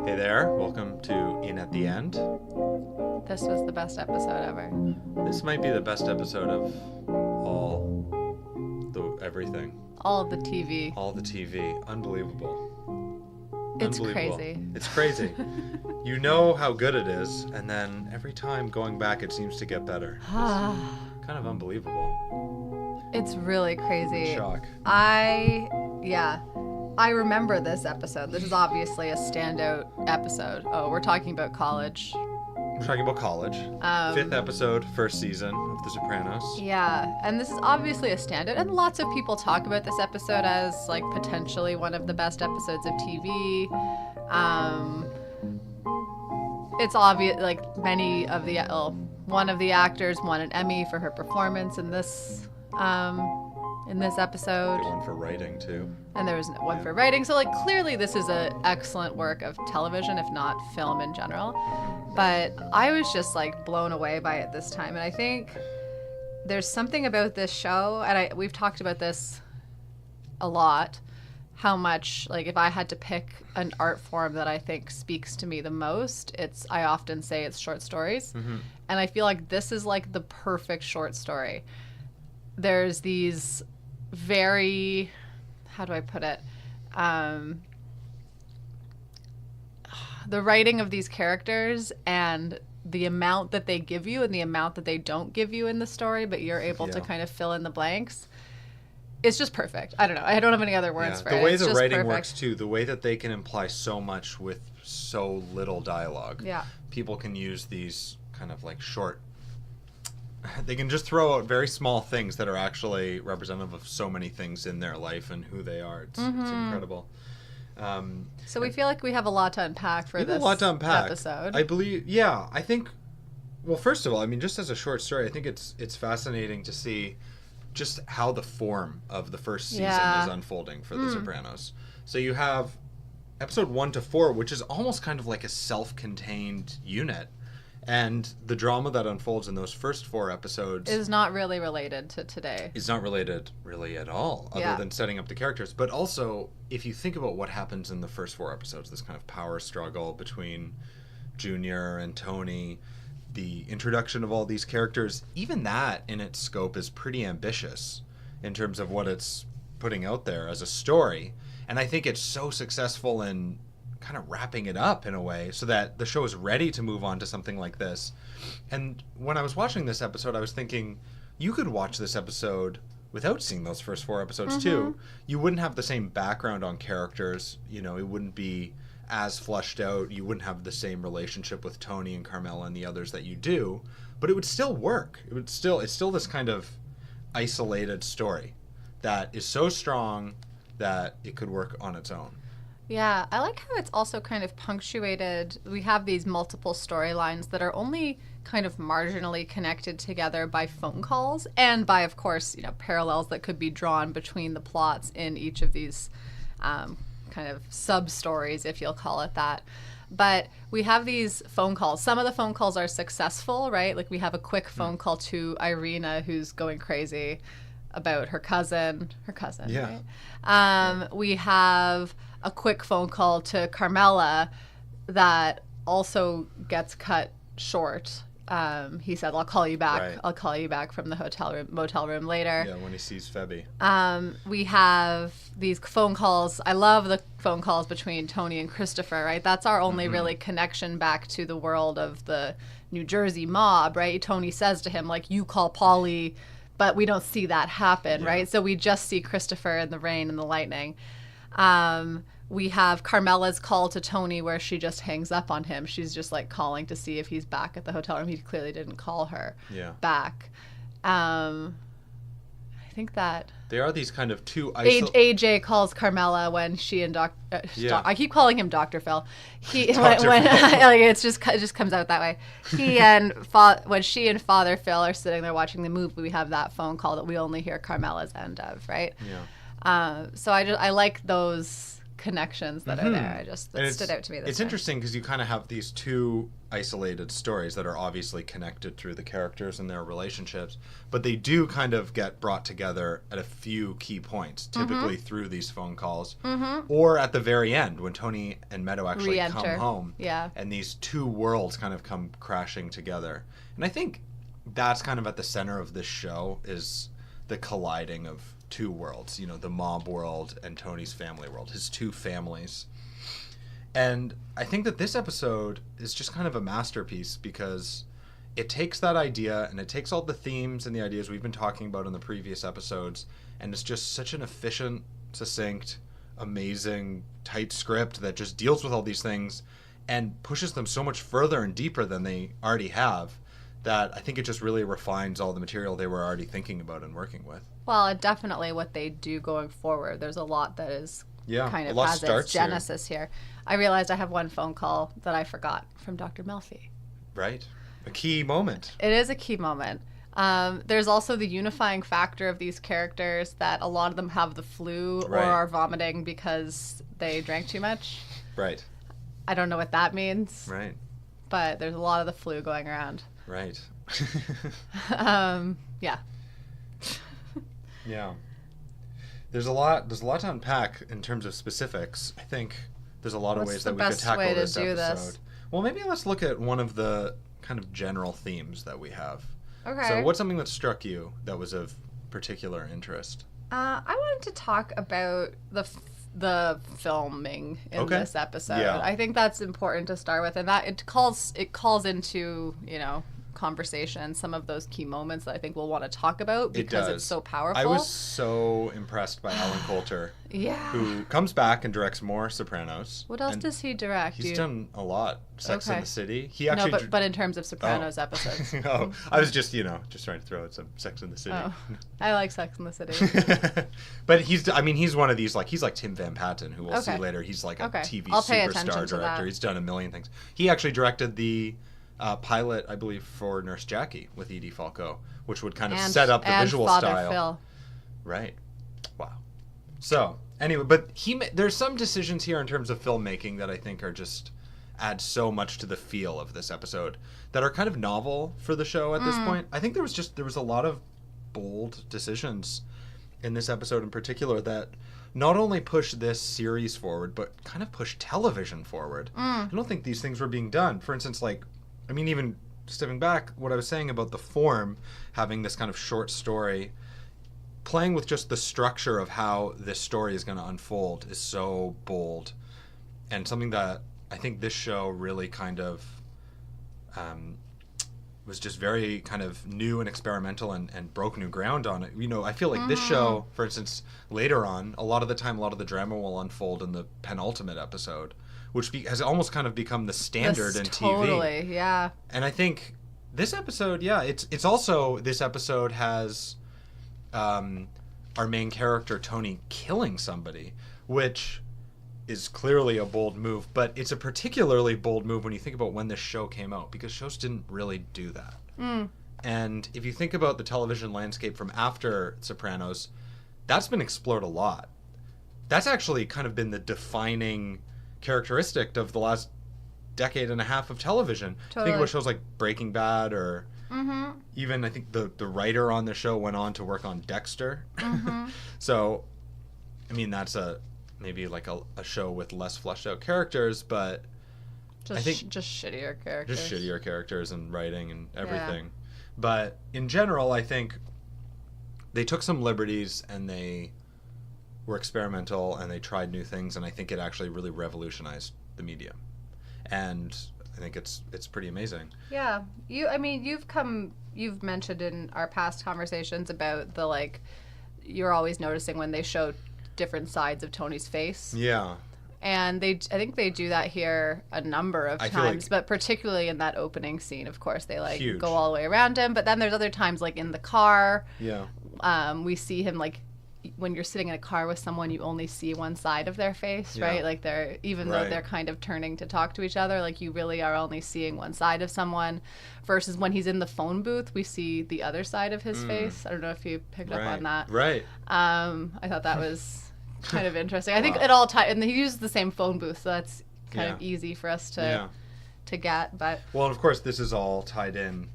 Hey there, welcome to In at the End. This was the best episode ever. This might be the best episode of everything. All of the TV. All the TV. Unbelievable. It's crazy. It's crazy. You know how good it is, and then every time going back it seems to get better. Kind of unbelievable. It's really crazy. Shock. I remember this episode. This is obviously a standout episode. Oh, we're talking about college. We're talking about college. 5th episode, 1st season of The Sopranos. Yeah, and this is obviously a standout, and lots of people talk about this episode as like potentially one of the best episodes of TV. It's obvious, like one of the actors won an Emmy for her performance in this episode. There's one for writing too. And there was one for writing. So, like, clearly this is an excellent work of television, if not film in general. But I was just, like, blown away by it this time. And I think there's something about this show, and we've talked about this a lot, how much, like, if I had to pick an art form that I think speaks to me the most, I often say it's short stories. Mm-hmm. And I feel like this is, like, the perfect short story. There's these very... how do I put it? The writing of these characters and the amount that they give you and the amount that they don't give you in the story, but you're able to kind of fill in the blanks. It's just perfect. I don't know. I don't have any other words for it. The way the writing works too, the way that they can imply so much with so little dialogue. Yeah. People can use these kind of like short... They can just throw out very small things that are actually representative of so many things in their life and who they are. It's incredible. So we feel like we have a lot to unpack for this episode. I believe, I think, well, first of all, I mean, just as a short story, I think it's fascinating to see just how the form of the first season is unfolding for The Sopranos. So you have episode 1 to 4, which is almost kind of like a self-contained unit. And the drama that unfolds in those first 4 episodes... is not really related to today. Is not related really at all, other than setting up the characters. But also, if you think about what happens in the first 4 episodes, this kind of power struggle between Junior and Tony, the introduction of all these characters, even that in its scope is pretty ambitious in terms of what it's putting out there as a story. And I think it's so successful in... kind of wrapping it up in a way so that the show is ready to move on to something like this. And when I was watching this episode, I was thinking, you could watch this episode without seeing those first 4 episodes too. You wouldn't have the same background on characters. You know, it wouldn't be as fleshed out. You wouldn't have the same relationship with Tony and Carmela and the others that you do, but it would still work. It's still this kind of isolated story that is so strong that it could work on its own. Yeah, I like how it's also kind of punctuated. We have these multiple storylines that are only kind of marginally connected together by phone calls and by, of course, parallels that could be drawn between the plots in each of these kind of sub-stories, if you'll call it that. But we have these phone calls. Some of the phone calls are successful, right? Like we have a quick phone call to Irina, who's going crazy about her cousin, right? We have a quick phone call to Carmela that also gets cut short. He said, I'll call you back. Right. I'll call you back from the motel room later. Yeah, when he sees Febby. We have these phone calls. I love the phone calls between Tony and Christopher, right? That's our only really connection back to the world of the New Jersey mob, right? Tony says to him, like, you call Paulie, but we don't see that happen, right? So we just see Christopher in the rain and the lightning. We have Carmela's call to Tony where she just hangs up on him. She's just like calling to see if he's back at the hotel room. He clearly didn't call her back. I think that... There are these kind of two... AJ calls Carmela when she and I keep calling him Dr. Phil. Phil. It just comes out that way. When she and Father Phil are sitting there watching the movie, we have that phone call that we only hear Carmela's end of, right? Yeah. So I like those connections that are there. That stood out to me this It's time. interesting because you kind of have these two isolated stories that are obviously connected through the characters and their relationships, but they do kind of get brought together at a few key points, typically through these phone calls, or at the very end when Tony and Meadow actually come home, and these two worlds kind of come crashing together. And I think that's kind of at the center of this show, is the colliding of two worlds, you know, the mob world and Tony's family world, his two families. And I think that this episode is just kind of a masterpiece because it takes that idea and it takes all the themes and the ideas we've been talking about in the previous episodes, and it's just such an efficient, succinct, amazing, tight script that just deals with all these things and pushes them so much further and deeper than they already have, that I think it just really refines all the material they were already thinking about and working with. Well, and definitely what they do going forward. There's a lot that is kind of has its genesis here. I realized I have one phone call that I forgot from Dr. Melfi. Right. A key moment. It is a key moment. There's also the unifying factor of these characters that a lot of them have the flu or are vomiting because they drank too much. Right. I don't know what that means. Right. But there's a lot of the flu going around. Right. Yeah. Yeah. There's a lot to unpack in terms of specifics. I think there's a lot of ways that we could tackle this episode. Well, maybe let's look at one of the kind of general themes that we have. Okay. So what's something that struck you that was of particular interest? I wanted to talk about the filming in this episode. Yeah. I think that's important to start with, and that it calls into, you know, conversation some of those key moments that I think we'll want to talk about because it's so powerful. I was so impressed by Alan Coulter, who comes back and directs more Sopranos. What else does he direct? He's done a lot. Sex and the City. He actually but in terms of Sopranos episodes. I was just trying to throw out some Sex and the City. Oh, I like Sex and the City. But he's one of these, like, he's like Tim Van Patten, who we'll see later. He's like a TV superstar director. He's done a million things. He actually directed the pilot, I believe, for Nurse Jackie with Edie Falco, which would kind of set up the visual style. Phil. Right. Wow. So anyway, but there's some decisions here in terms of filmmaking that I think are just add so much to the feel of this episode that are kind of novel for the show at this point. I think there was a lot of bold decisions in this episode in particular that not only push this series forward, but kind of push television forward. I don't think these things were being done. For instance, like, I mean, even stepping back, what I was saying about the form, having this kind of short story, playing with just the structure of how this story is going to unfold is so bold, and something that I think this show really kind of was just very kind of new and experimental and broke new ground on it. You know, I feel like this show, for instance, later on, a lot of the time, a lot of the drama will unfold in the penultimate episode, which has almost kind of become the standard in TV. Totally, yeah. And I think this episode, it's also, this episode has our main character, Tony, killing somebody, which is clearly a bold move, but it's a particularly bold move when you think about when this show came out, because shows didn't really do that. And if you think about the television landscape from after Sopranos, that's been explored a lot. That's actually kind of been the defining characteristic of the last decade and a half of television. Totally. Think about shows like Breaking Bad, or even I think the writer on the show went on to work on Dexter. So, I mean, that's maybe like a show with less fleshed out characters, but I think just shittier characters. Just shittier characters and writing and everything. Yeah. But in general, I think they took some liberties and they were experimental and they tried new things, and I think it actually really revolutionized the medium. And I think it's pretty amazing. Yeah. You've mentioned in our past conversations about the, like, you're always noticing when they show different sides of Tony's face. Yeah. And I think they do that here a number of times, but particularly in that opening scene, of course, they go all the way around him. But then there's other times, like in the car. Yeah. We see him, like, when you're sitting in a car with someone, you only see one side of their face, right? Like though they're kind of turning to talk to each other, like you really are only seeing one side of someone, versus when he's in the phone booth, we see the other side of his face. I don't know if you picked up on that. Right. I thought that was kind of interesting. I think it all and he uses the same phone booth, so that's kind of easy for us to get. But well, and of course, this is all tied in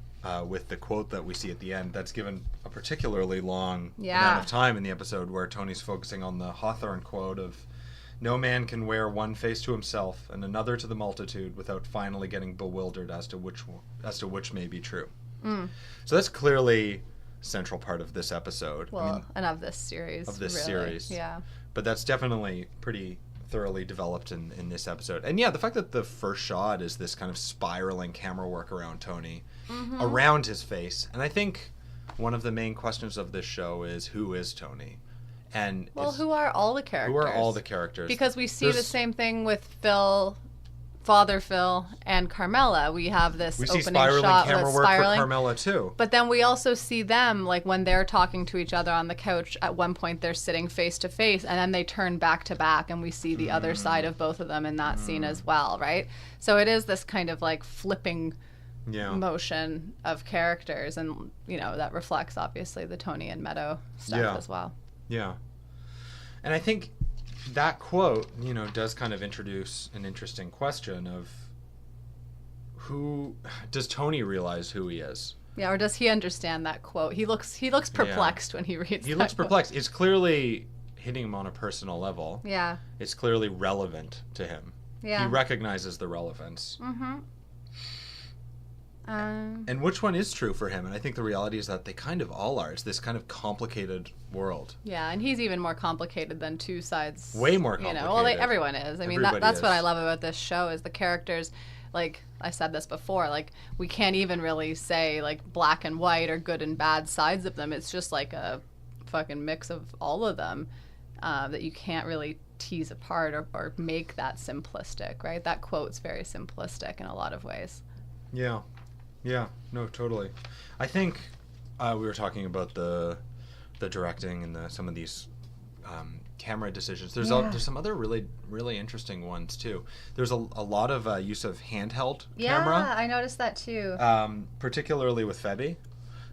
with the quote that we see at the end. That's given a particularly long amount of time in the episode, where Tony's focusing on the Hawthorne quote of, "No man can wear one face to himself and another to the multitude without finally getting bewildered as to which may be true." So that's clearly a central part of this episode. Well, and of this series. Yeah. But that's definitely pretty thoroughly developed in this episode. And yeah, the fact that the first shot is this kind of spiraling camera work around Tony, around his face. And I think one of the main questions of this show is, who is Tony? And who are all the characters? Who are all the characters? Because we see the same thing with Father Phil and Carmela. We have this opening shot camera with work spiraling. For Carmela too. But then we also see them, like when they're talking to each other on the couch, at one point they're sitting face to face, and then they turn back to back, and we see the other side of both of them in that scene as well, right? So it is this kind of like flipping motion of characters, and that reflects obviously the Tony and Meadow stuff as well. Yeah. And I think that quote, does kind of introduce an interesting question of, who does Tony realize who he is? Yeah, or does he understand that quote? He looks perplexed when he reads He looks perplexed. It's clearly hitting him on a personal level. Yeah. It's clearly relevant to him. Yeah. He recognizes the relevance. Mm-hmm. And which one is true for him? And I think the reality is that they kind of all are. It's this kind of complicated world. Yeah, and he's even more complicated than two sides. Way more complicated. Well, everyone is. I mean, that's what I love about this show is the characters. Like I said this before, like we can't even really say like black and white or good and bad sides of them. It's just like a fucking mix of all of them that you can't really tease apart or make that simplistic, right? That quote's very simplistic in a lot of ways. Yeah. Yeah, no, totally. I think we were talking about the directing and some of these camera decisions. There's some other really, really interesting ones too. There's a lot of use of handheld camera. Yeah, I noticed that too. Particularly with Febby.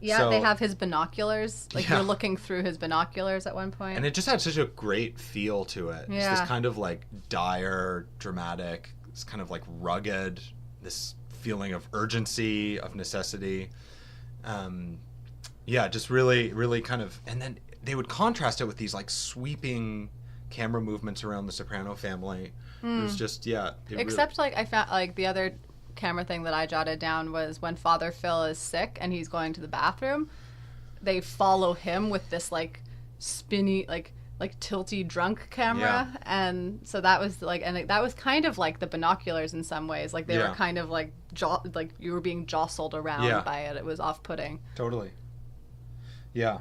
Yeah, so, they have his binoculars. Like you're looking through his binoculars at one point. And it just had such a great feel to it. Yeah. It's this kind of like dire, dramatic, it's kind of like rugged, this feeling of urgency, of necessity. Just really, really kind of, and then they would contrast it with these like sweeping camera movements around the Soprano family. It was just, Except like I found like the other camera thing that I jotted down was when Father Phil is sick and he's going to the bathroom, they follow him with this like spinny, like tilty drunk camera. And so that was like, and that was kind of like the binoculars in some ways. Like they were kind of like like you were being jostled around by it. It was off-putting. Totally. Yeah.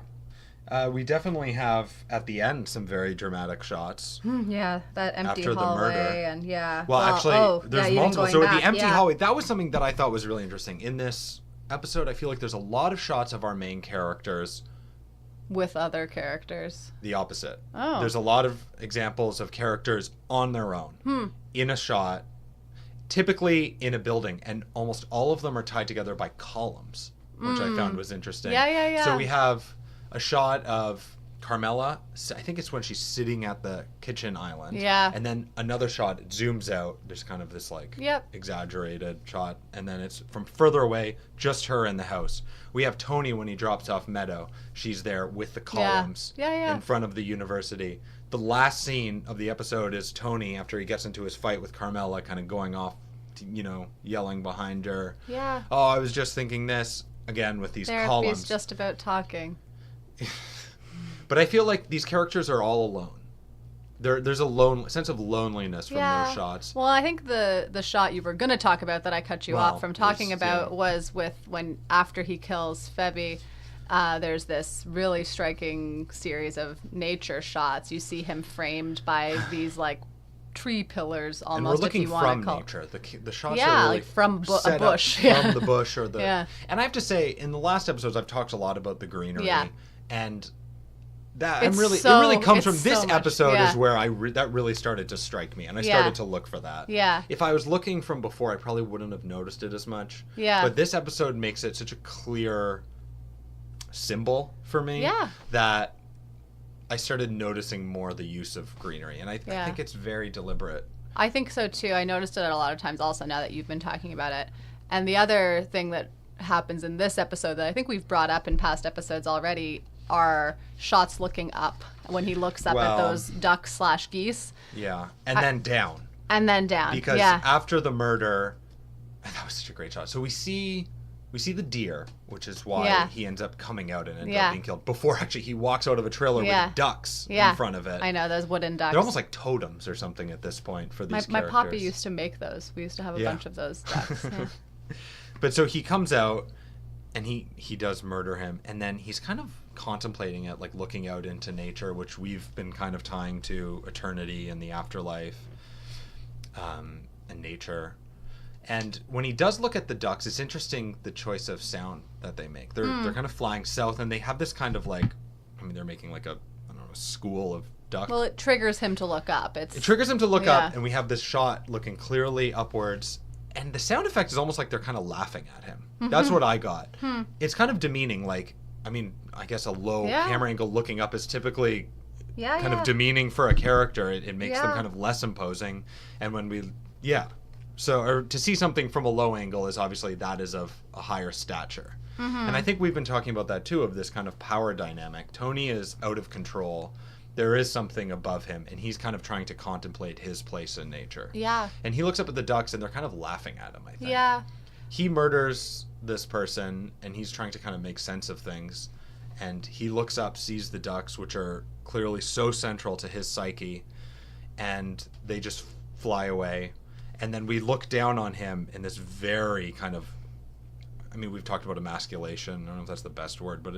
We definitely have at the end some very dramatic shots. Yeah, that empty after hallway the murder. And Well, actually, there's multiple. So the empty hallway, that was something that I thought was really interesting. In this episode, I feel like there's a lot of shots of our main characters with other characters. The opposite. Oh. There's a lot of examples of characters on their own in a shot, typically in a building, and almost all of them are tied together by columns, which I found was interesting. Yeah. So we have a shot of Carmela, I think it's when she's sitting at the kitchen island. Yeah. And then another shot, it zooms out. There's kind of this like exaggerated shot. And then it's from further away, just her in the house. We have Tony when he drops off Meadow. She's there with the columns in front of the university. The last scene of the episode is Tony, after he gets into his fight with Carmela, kind of going off, yelling behind her. Yeah. Oh, I was just thinking this, again, with these columns. Therapy's just about talking. But I feel like these characters are all alone. There's a sense of loneliness from those shots. Well, I think the shot you were going to talk about that I cut you off from talking about was with when after he kills Febby, there's this really striking series of nature shots. You see him framed by these like tree pillars almost. And we're looking if you want from to call nature. The shots are really like from a bush. From the bush or the. Yeah. And I have to say, in the last episodes, I've talked a lot about the greenery. Yeah. And that it really comes from this episode is where that really started to strike me, and I started to look for that. Yeah. If I was looking from before, I probably wouldn't have noticed it as much. Yeah. But this episode makes it such a clear symbol for me that I started noticing more the use of greenery, and I think it's very deliberate. I think so too. I noticed it a lot of times also now that you've been talking about it. And the other thing that happens in this episode that I think we've brought up in past episodes already are shots looking up when he looks up at those ducks/geese. Yeah, and then down. And then down. Because after the murder, that was such a great shot. So we see the deer, which is why he ends up coming out and ends up being killed. Before actually he walks out of a trailer with ducks in front of it. I know, those wooden ducks. They're almost like totems or something at this point for these characters. My papi used to make those. We used to have a bunch of those ducks. Yeah. But so he comes out and he does murder him, and then he's kind of contemplating it, like looking out into nature, which we've been kind of tying to eternity and the afterlife, and nature. And when he does look at the ducks, it's interesting the choice of sound that they make. They're kind of flying south, and they have this kind of like, I mean, they're making like a school of ducks. Well, it triggers him to look up. It triggers him to look up, and we have this shot looking clearly upwards. And the sound effect is almost like they're kind of laughing at him. Mm-hmm. That's what I got. It's kind of demeaning. Like, I mean, I guess a low camera angle looking up is typically kind of demeaning for a character. It makes them kind of less imposing. And when or to see something from a low angle is obviously that is of a higher stature. Mm-hmm. And I think we've been talking about that too, of this kind of power dynamic. Tony is out of control. There is something above him, and he's kind of trying to contemplate his place in nature. Yeah. And he looks up at the ducks, and they're kind of laughing at him, I think. Yeah. He murders this person, and he's trying to kind of make sense of things. And he looks up, sees the ducks, which are clearly so central to his psyche, and they just fly away. And then we look down on him in this very kind of, I mean, we've talked about emasculation. I don't know if that's the best word, but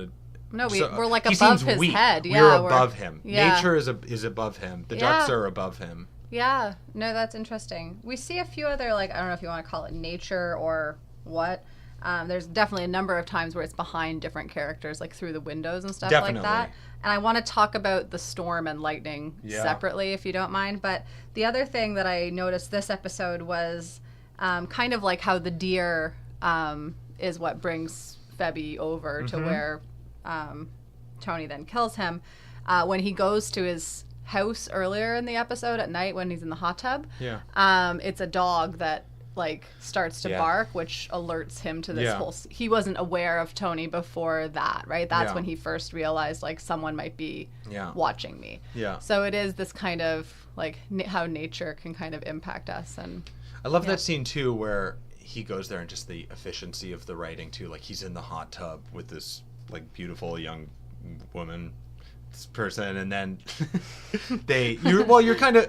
we're like above his head. Yeah, we're above him. Yeah. Nature is above him. The ducks are above him. Yeah. No, that's interesting. We see a few other, like, I don't know if you want to call it nature or what. There's definitely a number of times where it's behind different characters, like through the windows and stuff like that. And I want to talk about the storm and lightning separately, if you don't mind. But the other thing that I noticed this episode was kind of like how the deer is what brings Febby over to where Tony then kills him. When he goes to his house earlier in the episode at night when he's in the hot tub, it's a dog that like starts to bark, which alerts him to this whole he wasn't aware of Tony before that, right? That's when he first realized like someone might be watching me. So it is this kind of like how nature can kind of impact us. And I love that scene too where he goes there and just the efficiency of the writing too, like he's in the hot tub with this like beautiful young woman person, and then you're kind of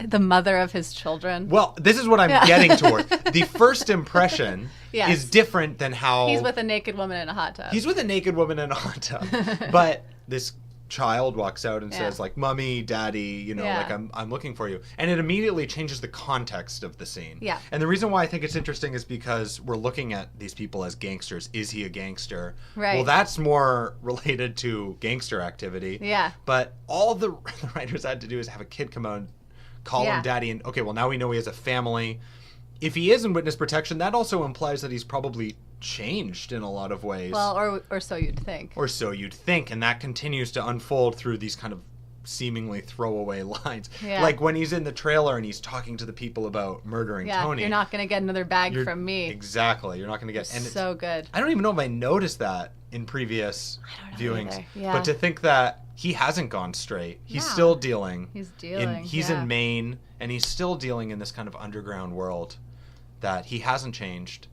the mother of his children. Well, this is what I'm getting toward. The first impression is different than how he's with a naked woman in a hot tub. He's with a naked woman in a hot tub, but this child walks out and says like, "Mommy, Daddy, like I'm looking for you," and it immediately changes the context of the scene. Yeah. And the reason why I think it's interesting is because we're looking at these people as gangsters. Is he a gangster? Right. Well, that's more related to gangster activity. Yeah. But all the writers had to do is have a kid come out and call him Daddy, and okay, well now we know he has a family. If he is in witness protection, that also implies that he's probably changed in a lot of ways. Well, or so you'd think. Or so you'd think, and that continues to unfold through these kind of seemingly throwaway lines. Yeah. Like when he's in the trailer and he's talking to the people about murdering Tony. You're not going to get another bag from me. Exactly. You're not going to get... And so good. I don't even know if I noticed that in previous viewings. Yeah. But to think that he hasn't gone straight. He's still dealing. He's in Maine, and he's still dealing in this kind of underground world that he hasn't changed.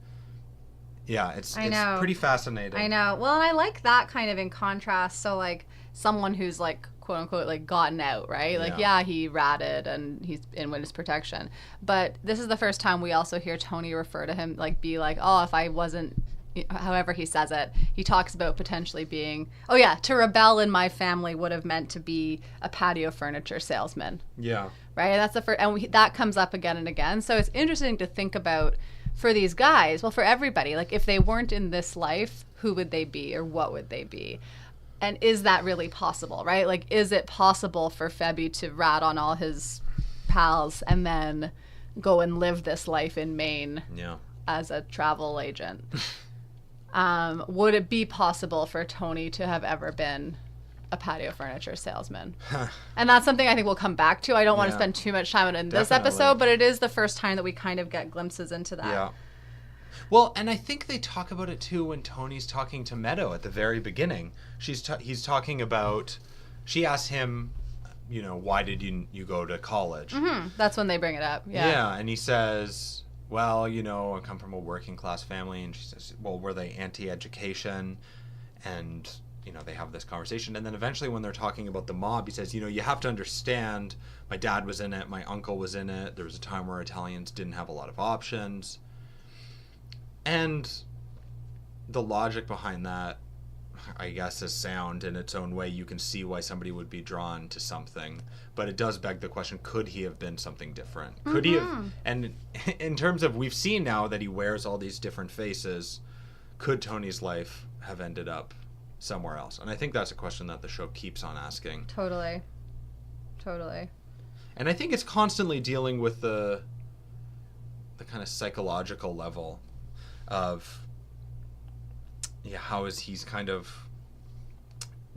Yeah, it's pretty fascinating. I know. Well, and I like that kind of in contrast. So, like, someone who's, like, quote unquote, like, gotten out, right? Like, he ratted and he's in witness protection. But this is the first time we also hear Tony refer to him, like, be like, oh, if I wasn't, however he says it, he talks about potentially being, to rebel in my family would have meant to be a patio furniture salesman. Yeah. Right? And that's the first, and that comes up again and again. So it's interesting to think about for these guys, well, for everybody, like if they weren't in this life, who would they be or what would they be? And is that really possible, right? Like, is it possible for Febby to rat on all his pals and then go and live this life in Maine as a travel agent? Would it be possible for Tony to have ever been a patio furniture salesman? And that's something I think we'll come back to. I don't want to spend too much time on it in this episode, but it is the first time that we kind of get glimpses into that. Yeah. Well, and I think they talk about it too when Tony's talking to Meadow at the very beginning. He's talking about, she asks him, you know, why did you go to college? Mm-hmm. That's when they bring it up. Yeah, and he says, well, you know, I come from a working class family. And she says, well, were they anti-education? And, you know, they have this conversation. And then eventually when they're talking about the mob, he says, you know, you have to understand, my dad was in it, my uncle was in it. There was a time where Italians didn't have a lot of options. And the logic behind that, I guess, is sound in its own way. You can see why somebody would be drawn to something. But it does beg the question, could he have been something different? Mm-hmm. Could he have... And in terms of, we've seen now that he wears all these different faces, could Tony's life have ended up somewhere else? And I think that's a question that the show keeps on asking. Totally. And I think it's constantly dealing with the kind of psychological level of, how is he's kind of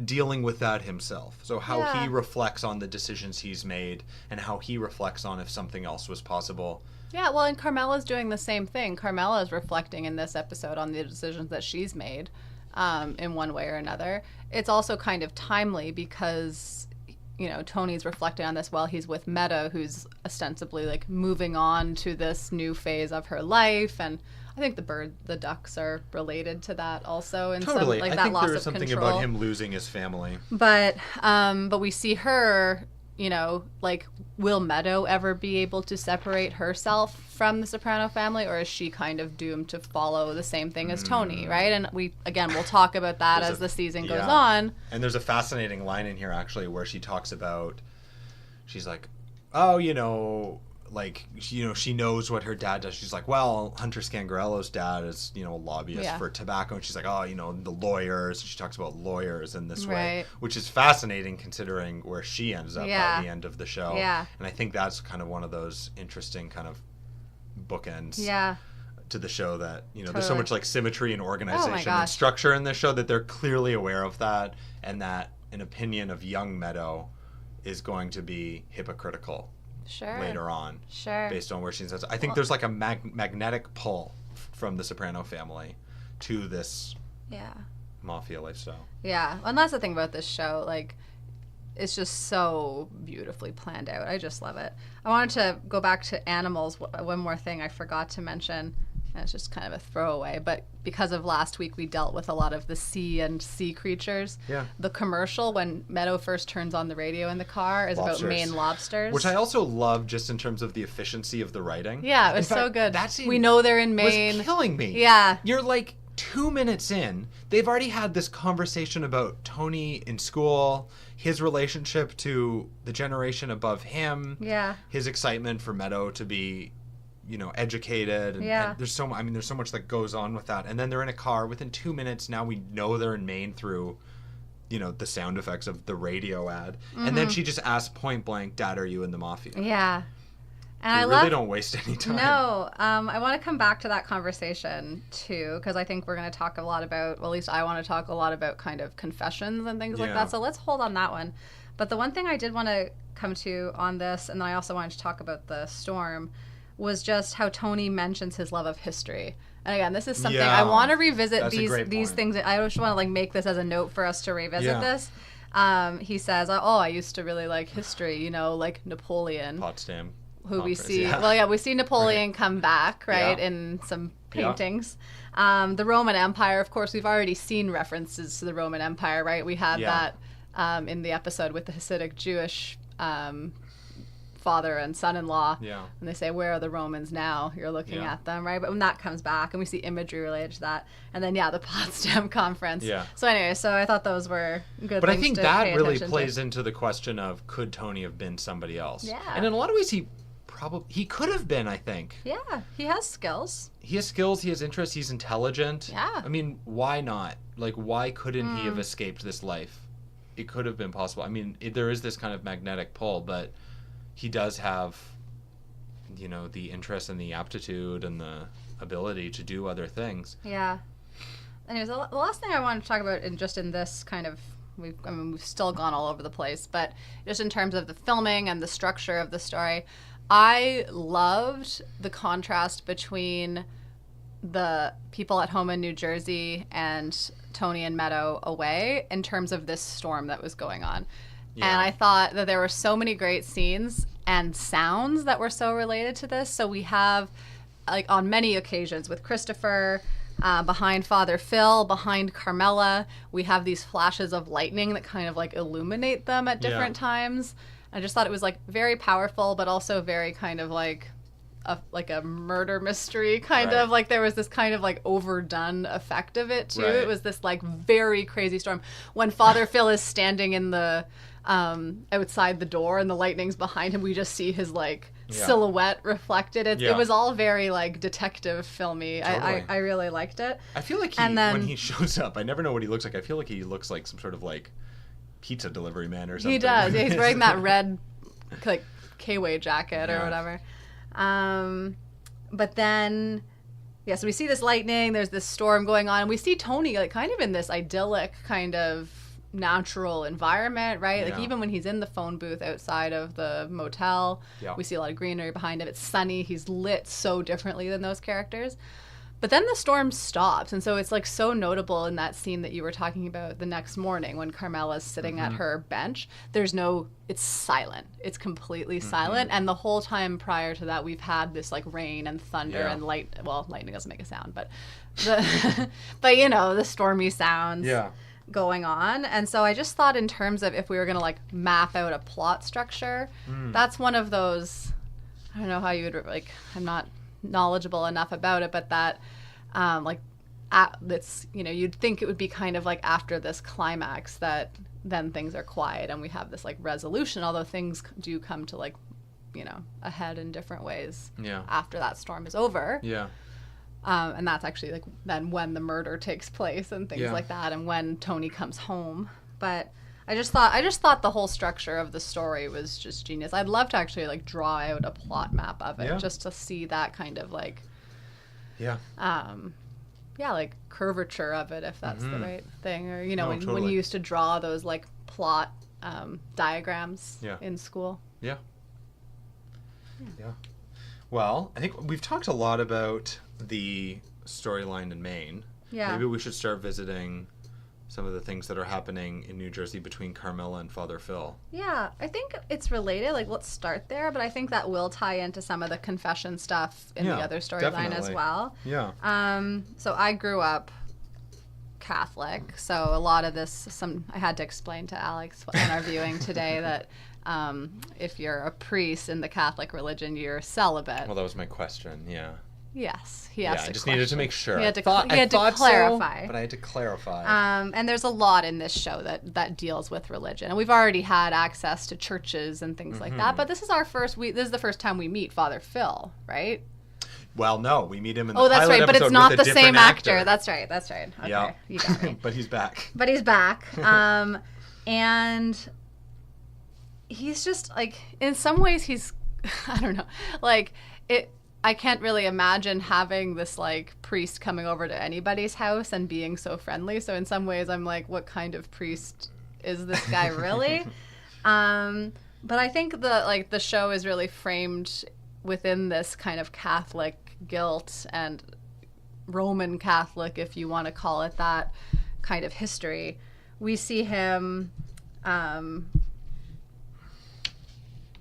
dealing with that himself. So how he reflects on the decisions he's made and how he reflects on if something else was possible. Yeah, well, and Carmela's doing the same thing. Carmela's reflecting in this episode on the decisions that she's made in one way or another. It's also kind of timely because, you know, Tony's reflecting on this while he's with Meadow, who's ostensibly like moving on to this new phase of her life. And I think the ducks are related to that also. In totally. Some, like, I that think loss there is of something control. about him losing his family. But we see her, you know, like, will Meadow ever be able to separate herself from the Soprano family, or is she kind of doomed to follow the same thing as Tony, right? And we'll talk about that as the season goes on. And there's a fascinating line in here, actually, where she talks about, she's like, oh, you know, like, you know, she knows what her dad does. She's like, well, Hunter Scangarello's dad is, you know, a lobbyist for tobacco. And she's like, oh, you know, the lawyers. She talks about lawyers in this way, which is fascinating considering where she ends up by the end of the show. Yeah. And I think that's kind of one of those interesting kind of bookends to the show that, you know, there's so much like symmetry and organization and structure in this show that they're clearly aware of that, and that an opinion of young Meadow is going to be hypocritical. Later on, based on where she says. I think there's like a magnetic pull from the Soprano family to this mafia lifestyle. Yeah, and that's the thing about this show. Like, it's just so beautifully planned out. I just love it. I wanted to go back to animals. One more thing I forgot to mention. And it's just kind of a throwaway, but because of last week, we dealt with a lot of the sea creatures. Yeah. The commercial when Meadow first turns on the radio in the car is about Maine lobsters. Which I also love just in terms of the efficiency of the writing. Yeah, it was so good. That scene we know they're in Maine. Was killing me. Yeah. You're like 2 minutes in. They've already had this conversation about Tony in school, his relationship to the generation above him. Yeah. His excitement for Meadow to be, you know, educated, and there's so much that goes on with that. And then they're in a car within 2 minutes. Now we know they're in Maine through, you know, the sound effects of the radio ad. Mm-hmm. And then she just asks point blank, "Dad, are you in the mafia?" Yeah. And I really don't waste any time. No, I want to come back to that conversation too, because I think we're going to talk a lot about, well, at least I want to talk a lot about kind of confessions and things like that. So let's hold on that one. But the one thing I did want to come to on this, and then I also wanted to talk about the storm, was just how Tony mentions his love of history. And again, this is something I want to revisit these things. I just want to like make this as a note for us to revisit this. He says, "Oh, I used to really like history, you know, like Napoleon." Potsdam. Who we see, we see Napoleon come back, right, in some paintings. The Roman Empire, of course, we've already seen references to the Roman Empire, right? We had that in the episode with the Hasidic Jewish father and son-in-law. Yeah. And they say, where are the Romans now? You're looking at them, right? But when that comes back, and we see imagery related to that, and then, the Potsdam Conference. Yeah. So anyway, I thought those were good things to pay attention to. But I think that really plays into the question of, could Tony have been somebody else? Yeah. And in a lot of ways, he could have been, I think. Yeah, he has skills. He has skills, he has interests, he's intelligent. Yeah. I mean, why not? Like, why couldn't he have escaped this life? It could have been possible. I mean, there is this kind of magnetic pull, but he does have, you know, the interest and the aptitude and the ability to do other things. Yeah. anyways, the last thing I wanted to talk about, in this kind of, we've still gone all over the place, but just in terms of the filming and the structure of the story, I loved the contrast between the people at home in New Jersey and Tony and Meadow away in terms of this storm that was going on. Yeah. And I thought that there were so many great scenes and sounds that were so related to this. So we have, like, on many occasions with Christopher, behind Father Phil, behind Carmela, we have these flashes of lightning that kind of like illuminate them at different times. I just thought it was like very powerful, but also very kind of like a murder mystery kind of, like there was this kind of like overdone effect of it too. It was this like very crazy storm when Father Phil is standing in the outside the door and the lightning's behind him. We just see his like silhouette reflected. It was all very like detective filmy. Totally. I really liked it. I feel like when he shows up, I never know what he looks like. I feel like he looks like some sort of like pizza delivery man or something. He does. Yeah, he's wearing that red like K-Way jacket or whatever. But then, so we see this lightning, there's this storm going on, and we see Tony like kind of in this idyllic kind of natural environment, right? Like even when he's in the phone booth outside of the motel, we see a lot of greenery behind him. It's sunny. He's lit so differently than those characters. But then the storm stops, and so it's like so notable in that scene that you were talking about the next morning when Carmela's sitting at her bench. It's silent. It's completely silent, and the whole time prior to that, we've had this like rain and thunder and lightning doesn't make a sound, but the stormy sounds going on. And so I just thought in terms of if we were going to like map out a plot structure, that's one of those, I don't know how you would like, I'm not knowledgeable enough about it, but that that's you'd think it would be kind of like after this climax that then things are quiet and we have this like resolution, although things do come to like a head in different ways after that storm is over. And that's actually like then when the murder takes place and things like that, and when Tony comes home. But I just thought the whole structure of the story was just genius. I'd love to actually like draw out a plot map of it just to see that kind of like like curvature of it, if that's the right thing, or when you used to draw those like plot diagrams in school. Yeah. Well, I think we've talked a lot about the storyline in Maine. Maybe we should start visiting some of the things that are happening in New Jersey between Carmela and Father Phil. Yeah, I think it's related. Like, let's start there, but I think that will tie into some of the confession stuff in the other storyline as well. Yeah. So I grew up Catholic, so a lot of this, I had to explain to Alex in our viewing today that if you're a priest in the Catholic religion, you're celibate. Well, that was my question, Yes, he asked I just needed to make sure. He had to clarify. So, but I had to clarify. And there's a lot in this show that deals with religion. And we've already had access to churches and things like that. But this is this is the first time we meet Father Phil, right? Well, no, we meet him in the pilot episode but it's not with the a different same actor. That's right. Okay, yeah. You got me. But he's back. And he's just like, in some ways he's, I don't know, like I can't really imagine having this like priest coming over to anybody's house and being so friendly. So in some ways I'm like, what kind of priest is this guy really? But I think the show is really framed within this kind of Catholic guilt and Roman Catholic, if you want to call it that, kind of history. We see him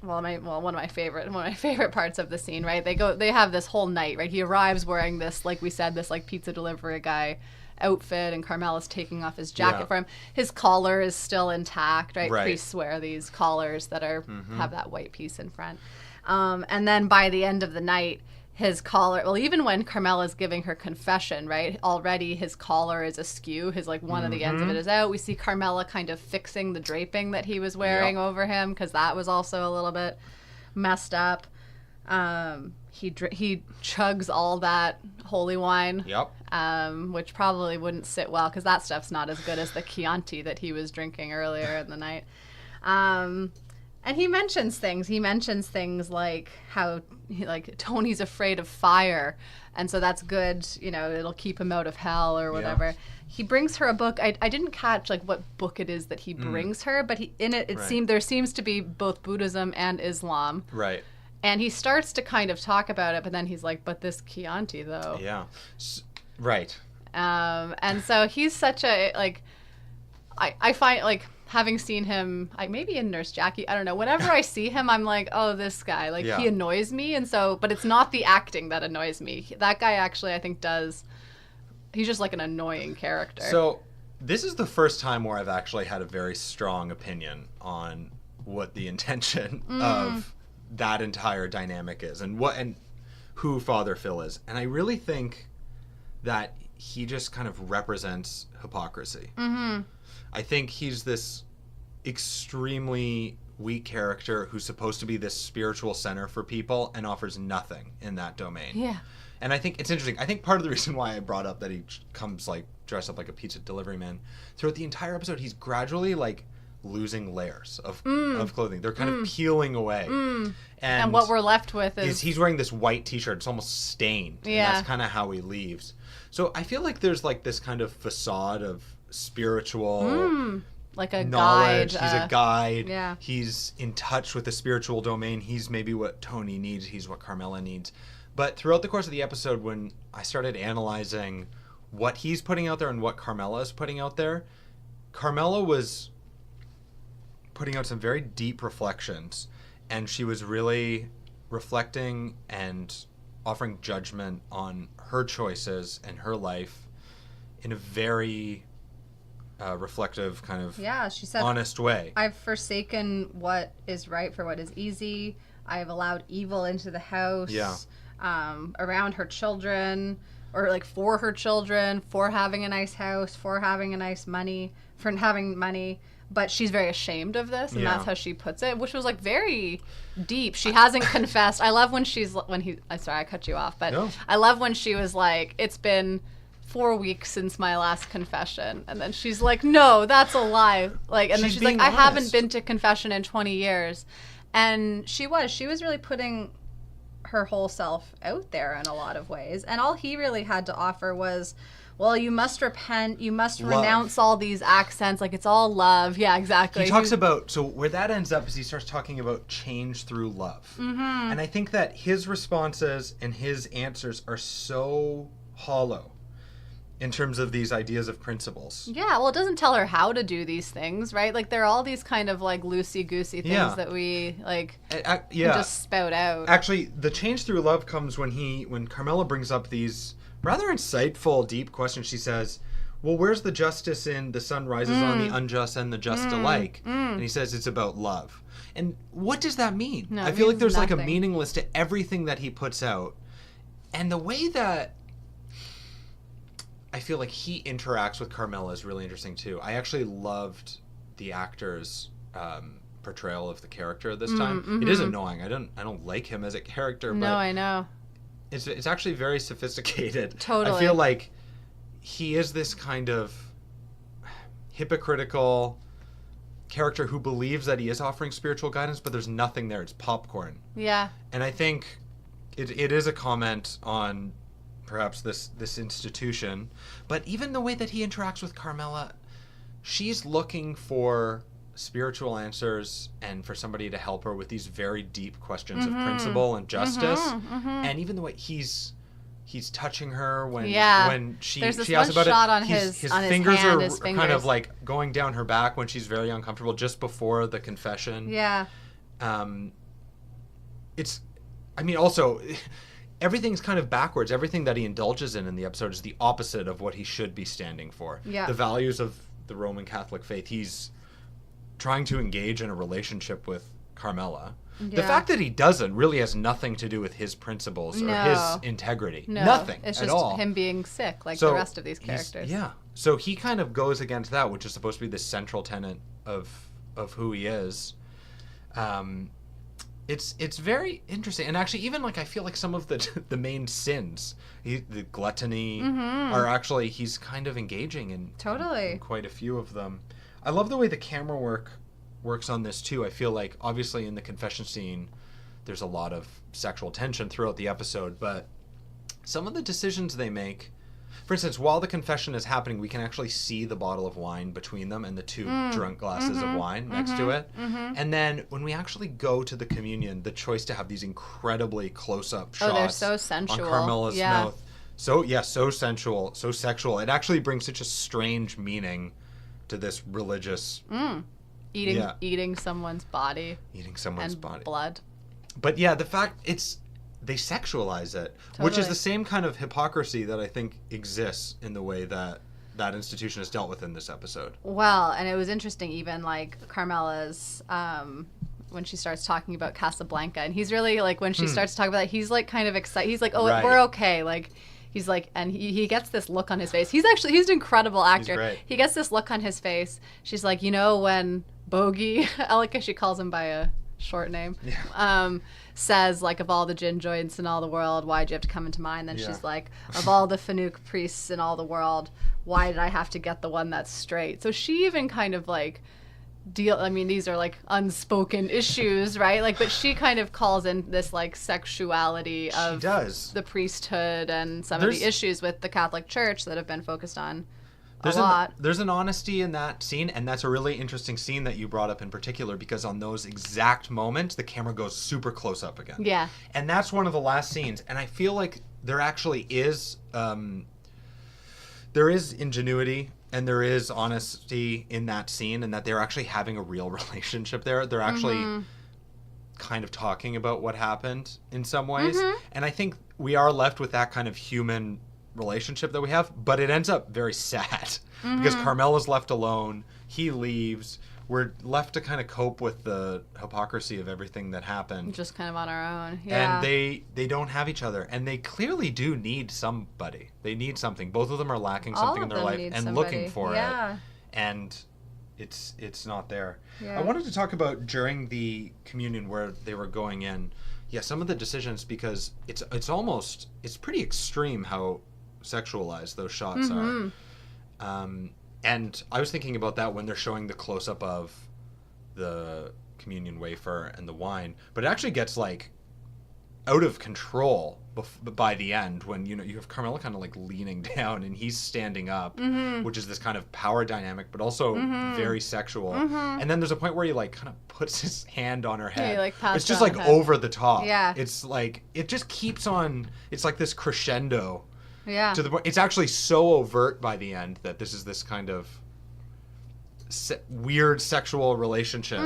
one of my favorite parts of the scene, right? They have this whole night, right? He arrives wearing this, like we said, this like pizza delivery guy outfit, and Carmela's taking off his jacket for him. His collar is still intact, right? Priests wear these collars that are have that white piece in front. And then by the end of the night, his collar, well, even when Carmela's giving her confession, right, already his collar is askew. His, like, one of the ends of it is out. We see Carmela kind of fixing the draping that he was wearing over him, because that was also a little bit messed up. He chugs all that holy wine, which probably wouldn't sit well, because that stuff's not as good as the Chianti that he was drinking earlier in the night. And he mentions things. He mentions things like how Tony's afraid of fire, and so that's good. It'll keep him out of hell or whatever. Yeah. He brings her a book. I didn't catch what book it is that he brings her, but in it right. There seems to be both Buddhism and Islam. Right. And he starts to kind of talk about it, but then he's like, "But this Chianti, though." Yeah. Right. And so he's such a I find having seen him, maybe in Nurse Jackie, I don't know. Whenever I see him, I'm like, oh, this guy, he annoys me, and so, but it's not the acting that annoys me. That guy actually, I think, he's just an annoying character. So this is the first time where I've actually had a very strong opinion on what the intention of that entire dynamic is, and who Father Phil is, and I really think that he just kind of represents hypocrisy. Mm-hmm. I think he's this extremely weak character who's supposed to be this spiritual center for people and offers nothing in that domain. Yeah. And I think it's interesting. I think part of the reason why I brought up that he comes dressed up like a pizza delivery man, throughout the entire episode, he's gradually losing layers of clothing. They're kind of peeling away. And what we're left with is he's wearing this white t-shirt. It's almost stained. Yeah. And that's kind of how he leaves. So I feel like there's this kind of facade of spiritual like a knowledge. Guide. He's a guide. Yeah. He's in touch with the spiritual domain. He's maybe what Tony needs. He's what Carmela needs. But throughout the course of the episode, when I started analyzing what he's putting out there and what Carmela is putting out there, Carmela was putting out some very deep reflections, and she was really reflecting and offering judgment on her choices and her life in a very reflective, kind of she said, honest way. I've forsaken what is right for what is easy. I've allowed evil into the house. Yeah. Around her children, or for her children, for having a nice house, for having for having money. But she's very ashamed of this, and that's how she puts it, which was very deep. She hasn't confessed. I love when I'm sorry, I cut you off, but no. I love when she was like, it's been 4 weeks since my last confession, and then she's like, no, that's a lie. And then she's like, I haven't been to confession in 20 years. And she was really putting her whole self out there in a lot of ways. And all he really had to offer was, well, you must repent, you must renounce all these accents, it's all love. Yeah, exactly. He talks about, so where that ends up is he starts talking about change through love. Mm-hmm. And I think that his responses and his answers are so hollow in terms of these ideas of principles. Yeah, well, it doesn't tell her how to do these things, right? There are all these kind of loosey-goosey things that we can just spout out. Actually, the change through love comes when Carmela brings up these rather insightful, deep questions. She says, well, where's the justice in the sun rises on the unjust and the just alike? And he says it's about love. And what does that mean? No, I feel like there's a meaningless to everything that he puts out. And the way that I feel like he interacts with Carmela is really interesting too. I actually loved the actor's portrayal of the character this time. Mm-hmm. It is annoying. I don't like him as a character. No, but I know. It's actually very sophisticated. Totally. I feel like he is this kind of hypocritical character who believes that he is offering spiritual guidance, but there's nothing there. It's popcorn. Yeah. And I think it is a comment on perhaps this institution, but even the way that he interacts with Carmela, she's looking for spiritual answers and for somebody to help her with these very deep questions of principle and justice. And even the way he's touching her when she asks about it, his fingers are kind of going down her back when she's very uncomfortable just before the confession. Yeah. Also everything's kind of backwards. Everything that he indulges in the episode is the opposite of what he should be standing for. Yeah. The values of the Roman Catholic faith. He's trying to engage in a relationship with Carmela. Yeah. The fact that he doesn't really has nothing to do with his principles or his integrity. No, nothing it's at just all. Him being sick the rest of these characters. Yeah. So he kind of goes against that, which is supposed to be the central tenet of who he is. It's very interesting, and actually, even I feel like some of the main sins, the gluttony, are actually he's kind of engaging in totally in quite a few of them. I love the way the camera work works on this too. I feel like obviously in the confession scene, there's a lot of sexual tension throughout the episode, but some of the decisions they make, for instance, while the confession is happening, we can actually see the bottle of wine between them and the two drunk glasses of wine next to it. And then when we actually go to the communion, the choice to have these incredibly close-up shots they're so sensual. on Carmela's mouth. So sensual, so sexual. It actually brings such a strange meaning to this religious... Eating someone's body. Eating someone's and body. blood. But yeah, the fact they sexualize it, which is the same kind of hypocrisy that I think exists in the way that institution is dealt with in this episode. Well, and it was interesting, even like Carmela's, when she starts talking about Casablanca, and he's really like, when she starts to talk about it, he's like kind of excited. He's like, oh, we're okay. Like, he's like, and he gets this look on his face. He's an incredible actor. He's great. He gets this look on his face. She's like, when Bogey, I like how she calls him by a short name, says like, of all the gin joints in all the world, why'd you have to come into mine? Then she's like, of all the Fanuc priests in all the world, why did I have to get the one that's straight? So she even kind of like these are like unspoken issues, right? Like, but she kind of calls in this like sexuality of the priesthood and some of the issues with the Catholic Church that have been focused on there's an honesty in that scene, and that's a really interesting scene that you brought up in particular, because on those exact moments, the camera goes super close up again. Yeah. And that's one of the last scenes, and I feel like there actually is, there is ingenuity and there is honesty in that scene, and that they're actually having a real relationship there. They're actually kind of talking about what happened in some ways. And I think we are left with that kind of human relationship that we have, but it ends up very sad because Carmela's left alone. He leaves. We're left to kind of cope with the hypocrisy of everything that happened. Just kind of on our own. Yeah. And they don't have each other, and they clearly do need somebody. They need something. Both of them are lacking something in their life and looking for it. And it's not there. Yeah. I wanted to talk about during the communion where they were going in. Yeah, some of the decisions, because it's pretty extreme how sexualized those shots are. And I was thinking about that when they're showing the close-up of the communion wafer and the wine, but it actually gets like out of control by the end when you have Carmela kind of like leaning down and he's standing up, which is this kind of power dynamic, but also very sexual. And then there's a point where he like kind of puts his hand on her head. It's just like over the top. Yeah. It's like it just keeps on. It's like this crescendo. Yeah. To the point, it's actually so overt by the end that this is this kind of weird sexual relationship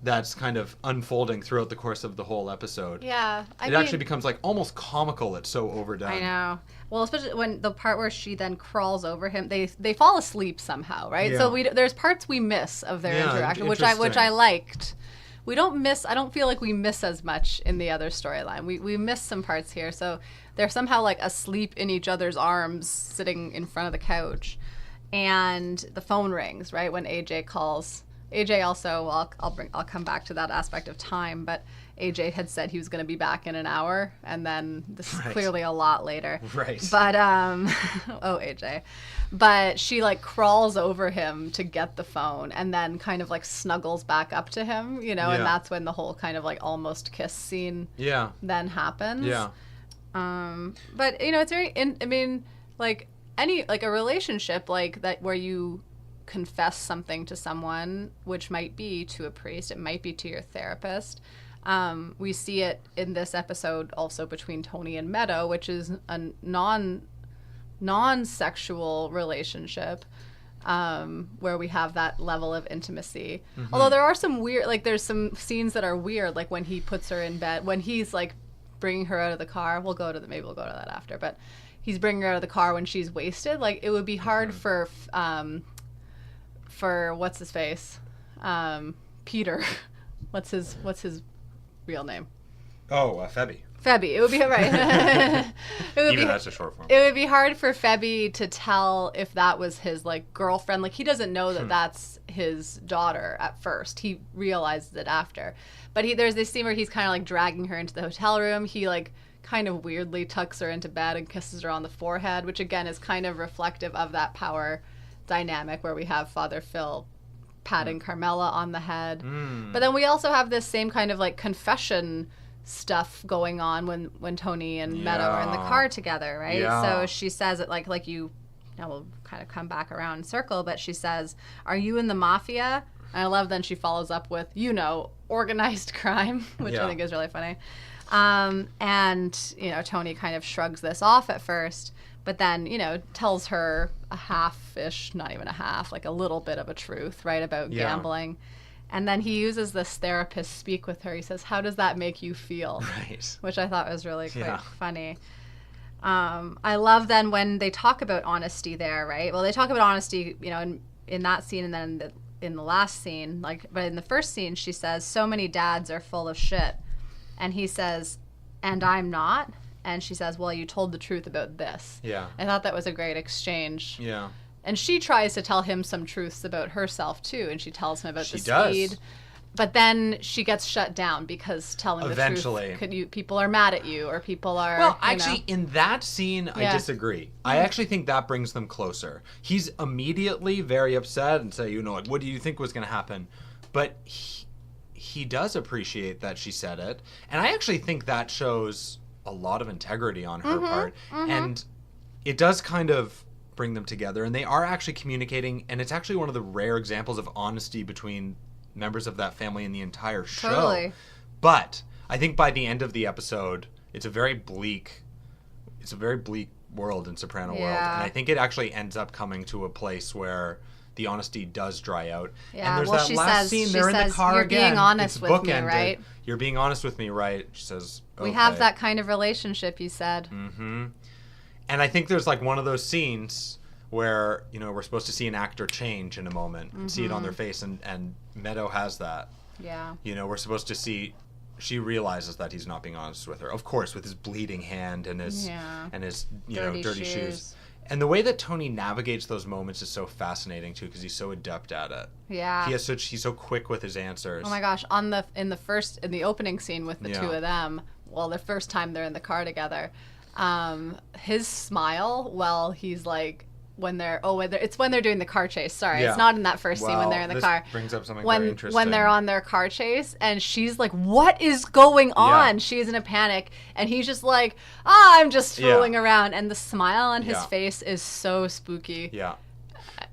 that's kind of unfolding throughout the course of the whole episode. Yeah. It actually becomes like almost comical. It's so overdone. I know. Well, especially when the part where she then crawls over him, they fall asleep somehow, right? Yeah. So there's parts we miss of their interaction, which I liked. We don't miss. I don't feel like we miss as much in the other storyline. We miss some parts here. So they're somehow like asleep in each other's arms, sitting in front of the couch, and the phone rings right when AJ calls. AJ also, I'll come back to that aspect of time, but AJ had said he was going to be back in an hour, and then this is clearly a lot later. Right. But oh AJ, but she like crawls over him to get the phone, and then kind of like snuggles back up to him, and that's when the whole kind of like almost kiss scene then happens. Yeah. But it's very. I mean, like a relationship like that where you confess something to someone, which might be to a priest, it might be to your therapist. We see it in this episode also between Tony and Meadow, which is a non-sexual relationship, where we have that level of intimacy. Although there are some weird, there's some scenes that are weird, like when he puts her in bed, when he's like bringing her out of the car. Maybe we'll go to that after, but he's bringing her out of the car when she's wasted. Like, it would be hard for what's his face, Peter. What's his real name? Oh, Febby. Febby. It would be right. That's a short form. It would be hard for Febby to tell if that was his girlfriend. Like, he doesn't know that that's his daughter at first. He realizes it after. But there's this scene where he's kind of dragging her into the hotel room. He kind of weirdly tucks her into bed and kisses her on the forehead, which again is kind of reflective of that power dynamic where we have Father Phil patting Carmela on the head. But then we also have this same kind of like confession stuff going on when Tony and Meadow are in the car together, right? So she says it like you now we'll kind of come back around in circle, but she says, "Are you in the mafia?" And I love then she follows up with, organized crime, which I think is really funny. And, Tony kind of shrugs this off at first, but then, tells her a half-ish, not even a half, like a little bit of a truth, right, about gambling. And then he uses this therapist speak with her. He says, "How does that make you feel?" Right. Which I thought was really quite funny. I love then when they talk about honesty there, right? Well, they talk about honesty, in that scene and then in the last scene. But in the first scene, she says, "So many dads are full of shit." And he says, "And I'm not." And she says, "Well, you told the truth about this." Yeah. I thought that was a great exchange. Yeah. And she tries to tell him some truths about herself, too. And she tells him about the speed. Does. But then she gets shut down because telling Eventually. the truth, people are mad at you or people are... Well, actually, in that scene, I disagree. I actually think that brings them closer. He's immediately very upset and say, what do you think was going to happen? But he does appreciate that she said it. And I actually think that shows a lot of integrity on her part. And it does kind of bring them together. And they are actually communicating. And it's actually one of the rare examples of honesty between members of that family in the entire show. Totally. But I think by the end of the episode, it's a very bleak world in Soprano World. And I think it actually ends up coming to a place where the honesty does dry out. Yeah, and there's that last scene, they're in the car "You're again. being honest it's with me, bookended. right? You're being honest with me, right? She says, "Okay." We have that kind of relationship, you said. And I think there's like one of those scenes where, we're supposed to see an actor change in a moment and see it on their face. And Meadow has that. Yeah. We're supposed to see, she realizes that he's not being honest with her. Of course, with his bleeding hand and his, dirty shoes. And the way that Tony navigates those moments is so fascinating too, because he's so adept at it. Yeah. He's so quick with his answers. Oh my gosh! In the opening scene with the two of them, the first time they're in the car together, his smile while he's like when they're doing the car chase. Sorry, it's not in that first scene when they're in the car. Brings up something very interesting. When they're on their car chase, and she's like, "What is going on?" Yeah. She's in a panic, and he's just like, "I'm just fooling around," and the smile on his face is so spooky. Yeah.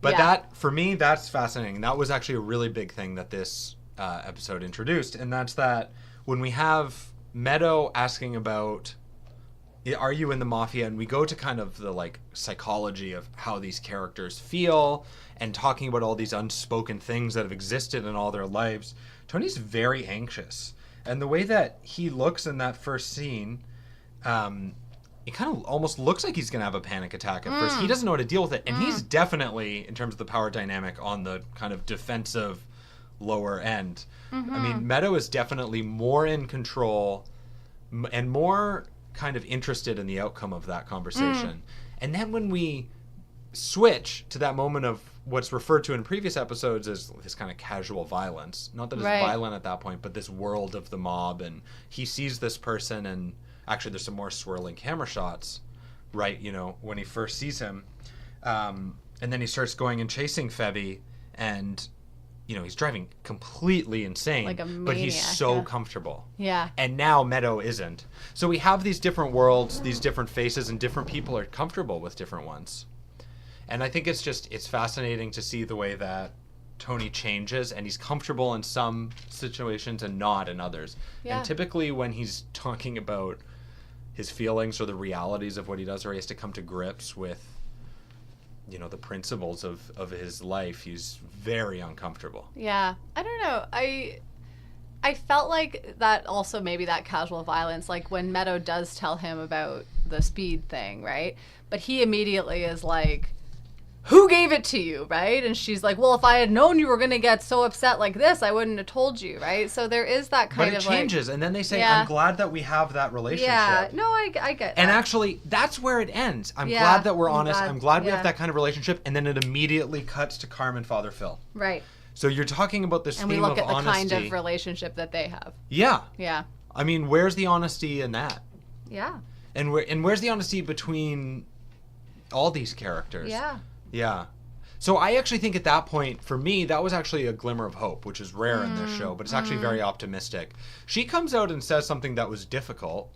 But that, for me, that's fascinating. That was actually a really big thing that this episode introduced, and that's that when we have Meadow asking about, are you in the mafia? And we go to kind of the like psychology of how these characters feel and talking about all these unspoken things that have existed in all their lives. Tony's very anxious. And the way that he looks in that first scene, it kind of almost looks like he's going to have a panic attack at first. He doesn't know how to deal with it. And he's definitely, in terms of the power dynamic, on the kind of defensive lower end. I mean, Meadow is definitely more in control and more kind of interested in the outcome of that conversation. And then when we switch to that moment of what's referred to in previous episodes as this kind of casual violence, not that it's violent at that point, but this world of the mob, and he sees this person, and actually there's some more swirling camera shots, right, when he first sees him, and then he starts going and chasing Febby, and he's driving completely insane, like a maniac, but he's so comfortable. Yeah. And now Meadow isn't. So we have these different worlds, these different faces, and different people are comfortable with different ones. And I think it's fascinating to see the way that Tony changes, and he's comfortable in some situations and not in others. Yeah. And typically when he's talking about his feelings or the realities of what he does, or he has to come to grips with the principles of his life, he's very uncomfortable. Yeah. I don't know. I felt like that also, maybe that casual violence, like when Meadow does tell him about the speed thing, right? But he immediately is like, "Who gave it to you?" Right? And she's like, "Well, if I had known you were going to get so upset like this, I wouldn't have told you." Right? So there is that kind of like... But it changes, and then they say, "I'm glad that we have that relationship." Yeah, no, I get that. And actually, that's where it ends. I'm glad that we're honest. I'm glad we have that kind of relationship, and then it immediately cuts to Carm and Father Phil. Right. So you're talking about this theme of honesty. And we look at the kind of relationship that they have. Yeah. Yeah. I mean, where's the honesty in that? Yeah. And where's the honesty between all these characters? Yeah. Yeah. So I actually think at that point, for me, that was actually a glimmer of hope, which is rare in this show, but it's actually very optimistic. She comes out and says something that was difficult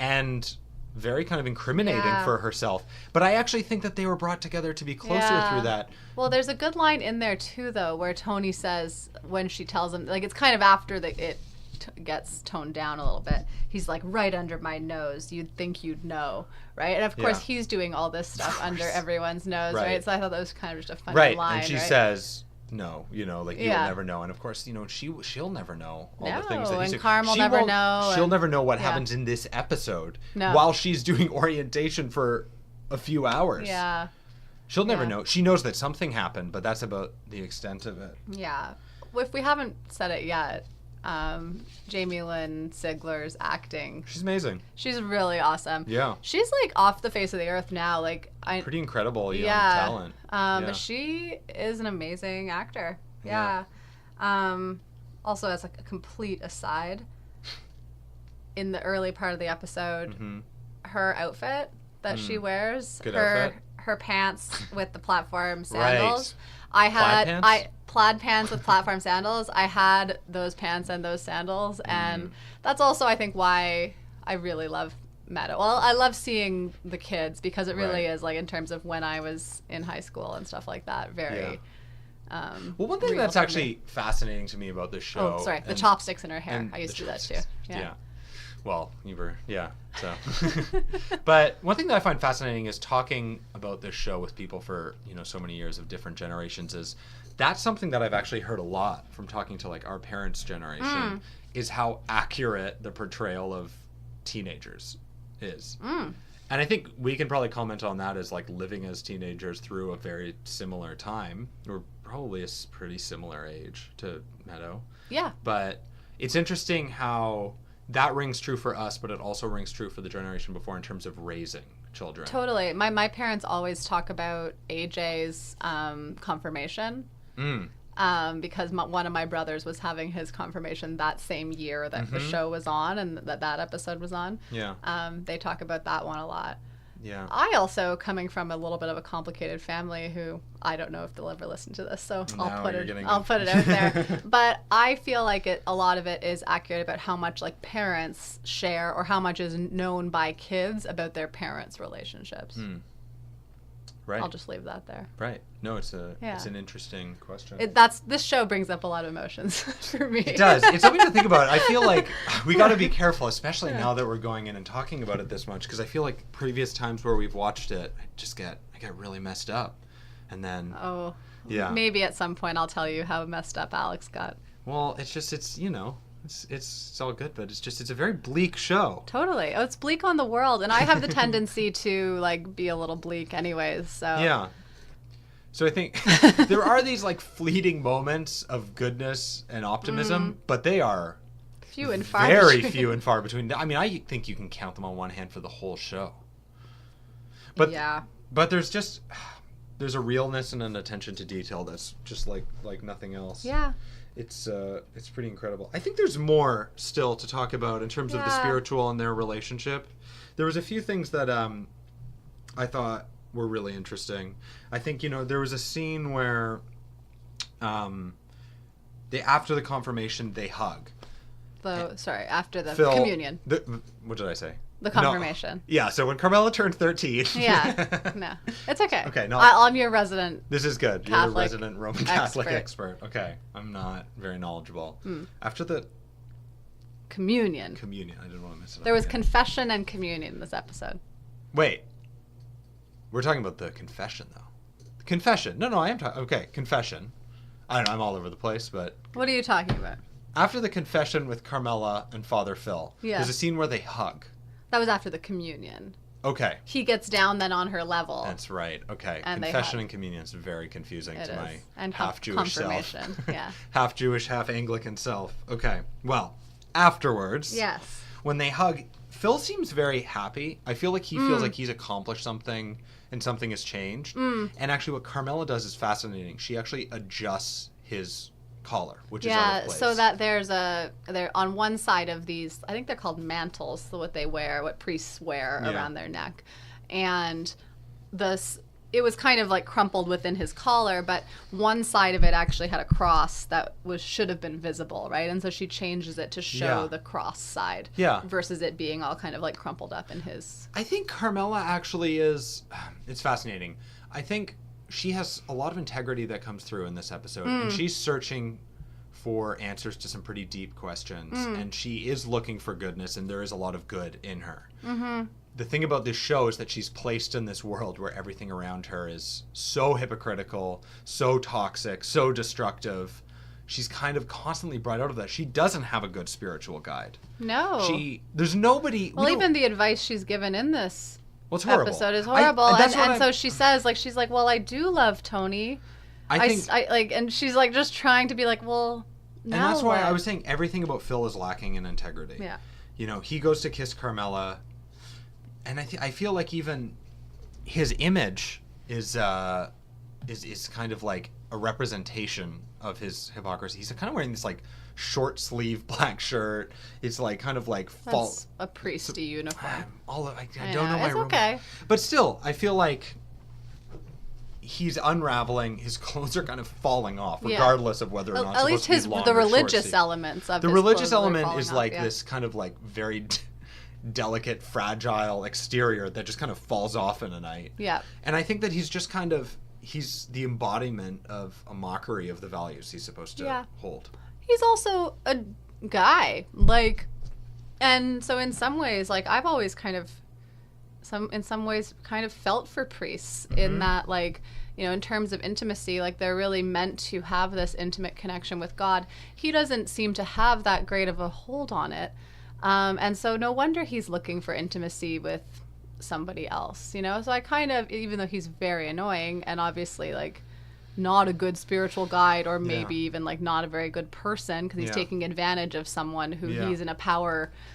and very kind of incriminating for herself. But I actually think that they were brought together to be closer through that. Well, there's a good line in there, too, though, where Tony says, when she tells him, like, it's kind of after it gets toned down a little bit. He's like, right under my nose. You'd think you'd know, right? And, of course, he's doing all this stuff under everyone's nose, right? So I thought that was kind of just a funny line, and she says... No, like you'll never know, and of course, she'll never know all the things that he's doing. Carm will never know. She'll never know what happens in this episode while she's doing orientation for a few hours. Yeah, she'll never know. She knows that something happened, but that's about the extent of it. Yeah, if we haven't said it yet, Jamie Lynn Sigler's acting. She's amazing. She's really awesome. Yeah. She's like off the face of the earth now. Like pretty incredible young talent. She is an amazing actor. Yeah. Also, as a complete aside, in the early part of the episode, her outfit that she wears, her pants with the platform sandals. Right. Plaid pants with platform sandals. I had those pants and those sandals, and that's also, I think, why I really love Meadow. Well, I love seeing the kids because it really is, like, in terms of when I was in high school and stuff like that, very... well, one thing that's actually fascinating to me about this show... Oh, sorry, the chopsticks in her hair. I used to do that, too. Yeah. Well, you were... Yeah, so... But one thing that I find fascinating is talking about this show with people for, so many years of different generations is... That's something that I've actually heard a lot from talking to, like, our parents' generation, is how accurate the portrayal of teenagers is. And I think we can probably comment on that as, like, living as teenagers through a very similar time. We're probably a pretty similar age to Meadow. Yeah. But it's interesting how that rings true for us, but it also rings true for the generation before in terms of raising children. Totally. My parents always talk about AJ's confirmation. Because one of my brothers was having his confirmation that same year that the show was on and that episode was on. Yeah. They talk about that one a lot. Yeah. I also, coming from a little bit of a complicated family who I don't know if they'll ever listen to this, so I'll put it out there. But I feel like a lot of it is accurate about how much like parents share or how much is known by kids about their parents' relationships. Right. I'll just leave that there. Right. No, it's an interesting question. This show brings up a lot of emotions for me. It does. It's something to think about. I feel like we got to be careful, especially now that we're going in and talking about it this much, because I feel like previous times where we've watched it, I get really messed up, and then maybe at some point I'll tell you how messed up Alex got. Well, it's all good, but it's a very bleak show. Totally. Oh, it's bleak on the world, and I have the tendency to like be a little bleak anyways, so. Yeah. So I think there are these like fleeting moments of goodness and optimism, but they are few and far very between. few and far between. I mean, I think you can count them on one hand for the whole show. But but there's a realness and an attention to detail that's just like nothing else. Yeah. It's pretty incredible. I think there's more still to talk about in terms of the spiritual and their relationship. There was a few things that I thought were really interesting. I think, there was a scene where after the confirmation, they hug. After the Phil, communion. What did I say? The confirmation. No. Yeah, so when Carmela turned 13. Yeah, no. It's okay. Okay, no. I'm your resident This is good. Catholic You're the resident Roman Catholic expert. Okay, I'm not very knowledgeable. After the communion. I didn't want to miss it. There was confession and communion in this episode. Wait. We're talking about the confession, though. Confession. No, I am talking. Okay, confession. I don't know, I'm all over the place, but... What are you talking about? After the confession with Carmela and Father Phil, there's a scene where they hug. That was after the communion. Okay. He gets down then on her level. That's right. Okay. And confession and communion is very confusing to my half-Jewish self. Yeah. Half-Jewish, half-Anglican self. Okay. Well, afterwards, when they hug, Phil seems very happy. I feel like he feels like he's accomplished something and something has changed. And actually what Carmela does is fascinating. She actually adjusts his collar, which is out of place. So that they're on one side of these, I think they're called mantles, so what priests wear around their neck. And it was kind of like crumpled within his collar, but one side of it actually had a cross that should have been visible, right? And so she changes it to show the cross side, versus it being all kind of like crumpled up in his. I think Carmela actually is. It's fascinating. I think she has a lot of integrity that comes through in this episode, and she's searching for answers to some pretty deep questions, and she is looking for goodness, and there is a lot of good in her. Mm-hmm. The thing about this show is that she's placed in this world where everything around her is so hypocritical, so toxic, so destructive. She's kind of constantly brought out of that. She doesn't have a good spiritual guide. No. There's nobody... Well, even the advice she's given in this episode is horrible. So she says, like, she's like, well, I do love Tony. I think... and she's like just trying to be like, well, now and that's what? why I was saying everything about Phil is lacking in integrity. Yeah. You know, he goes to kiss Carmela... And I feel like even his image is kind of like a representation of his hypocrisy. He's kind of wearing this like short sleeve black shirt. It's like kind of like That's a priesty uniform. I don't know. It's okay. But still, I feel like he's unraveling. His clothes are kind of falling off, regardless of whether or not. At least the religious elements of the religious element is like this kind of like very delicate, fragile exterior that just kind of falls off in a night. Yeah. And I think that he's just kind of, he's the embodiment of a mockery of the values he's supposed to hold. He's also a guy, like, and so in some ways, like, I've always kind of, in some ways, kind of felt for priests in that, like, you know, in terms of intimacy, like, they're really meant to have this intimate connection with God. He doesn't seem to have that great of a hold on it. And so no wonder he's looking for intimacy with somebody else, you know? So I kind of, even though he's very annoying and obviously, like, not a good spiritual guide, or maybe even, like, not a very good person, because he's taking advantage of someone who he's in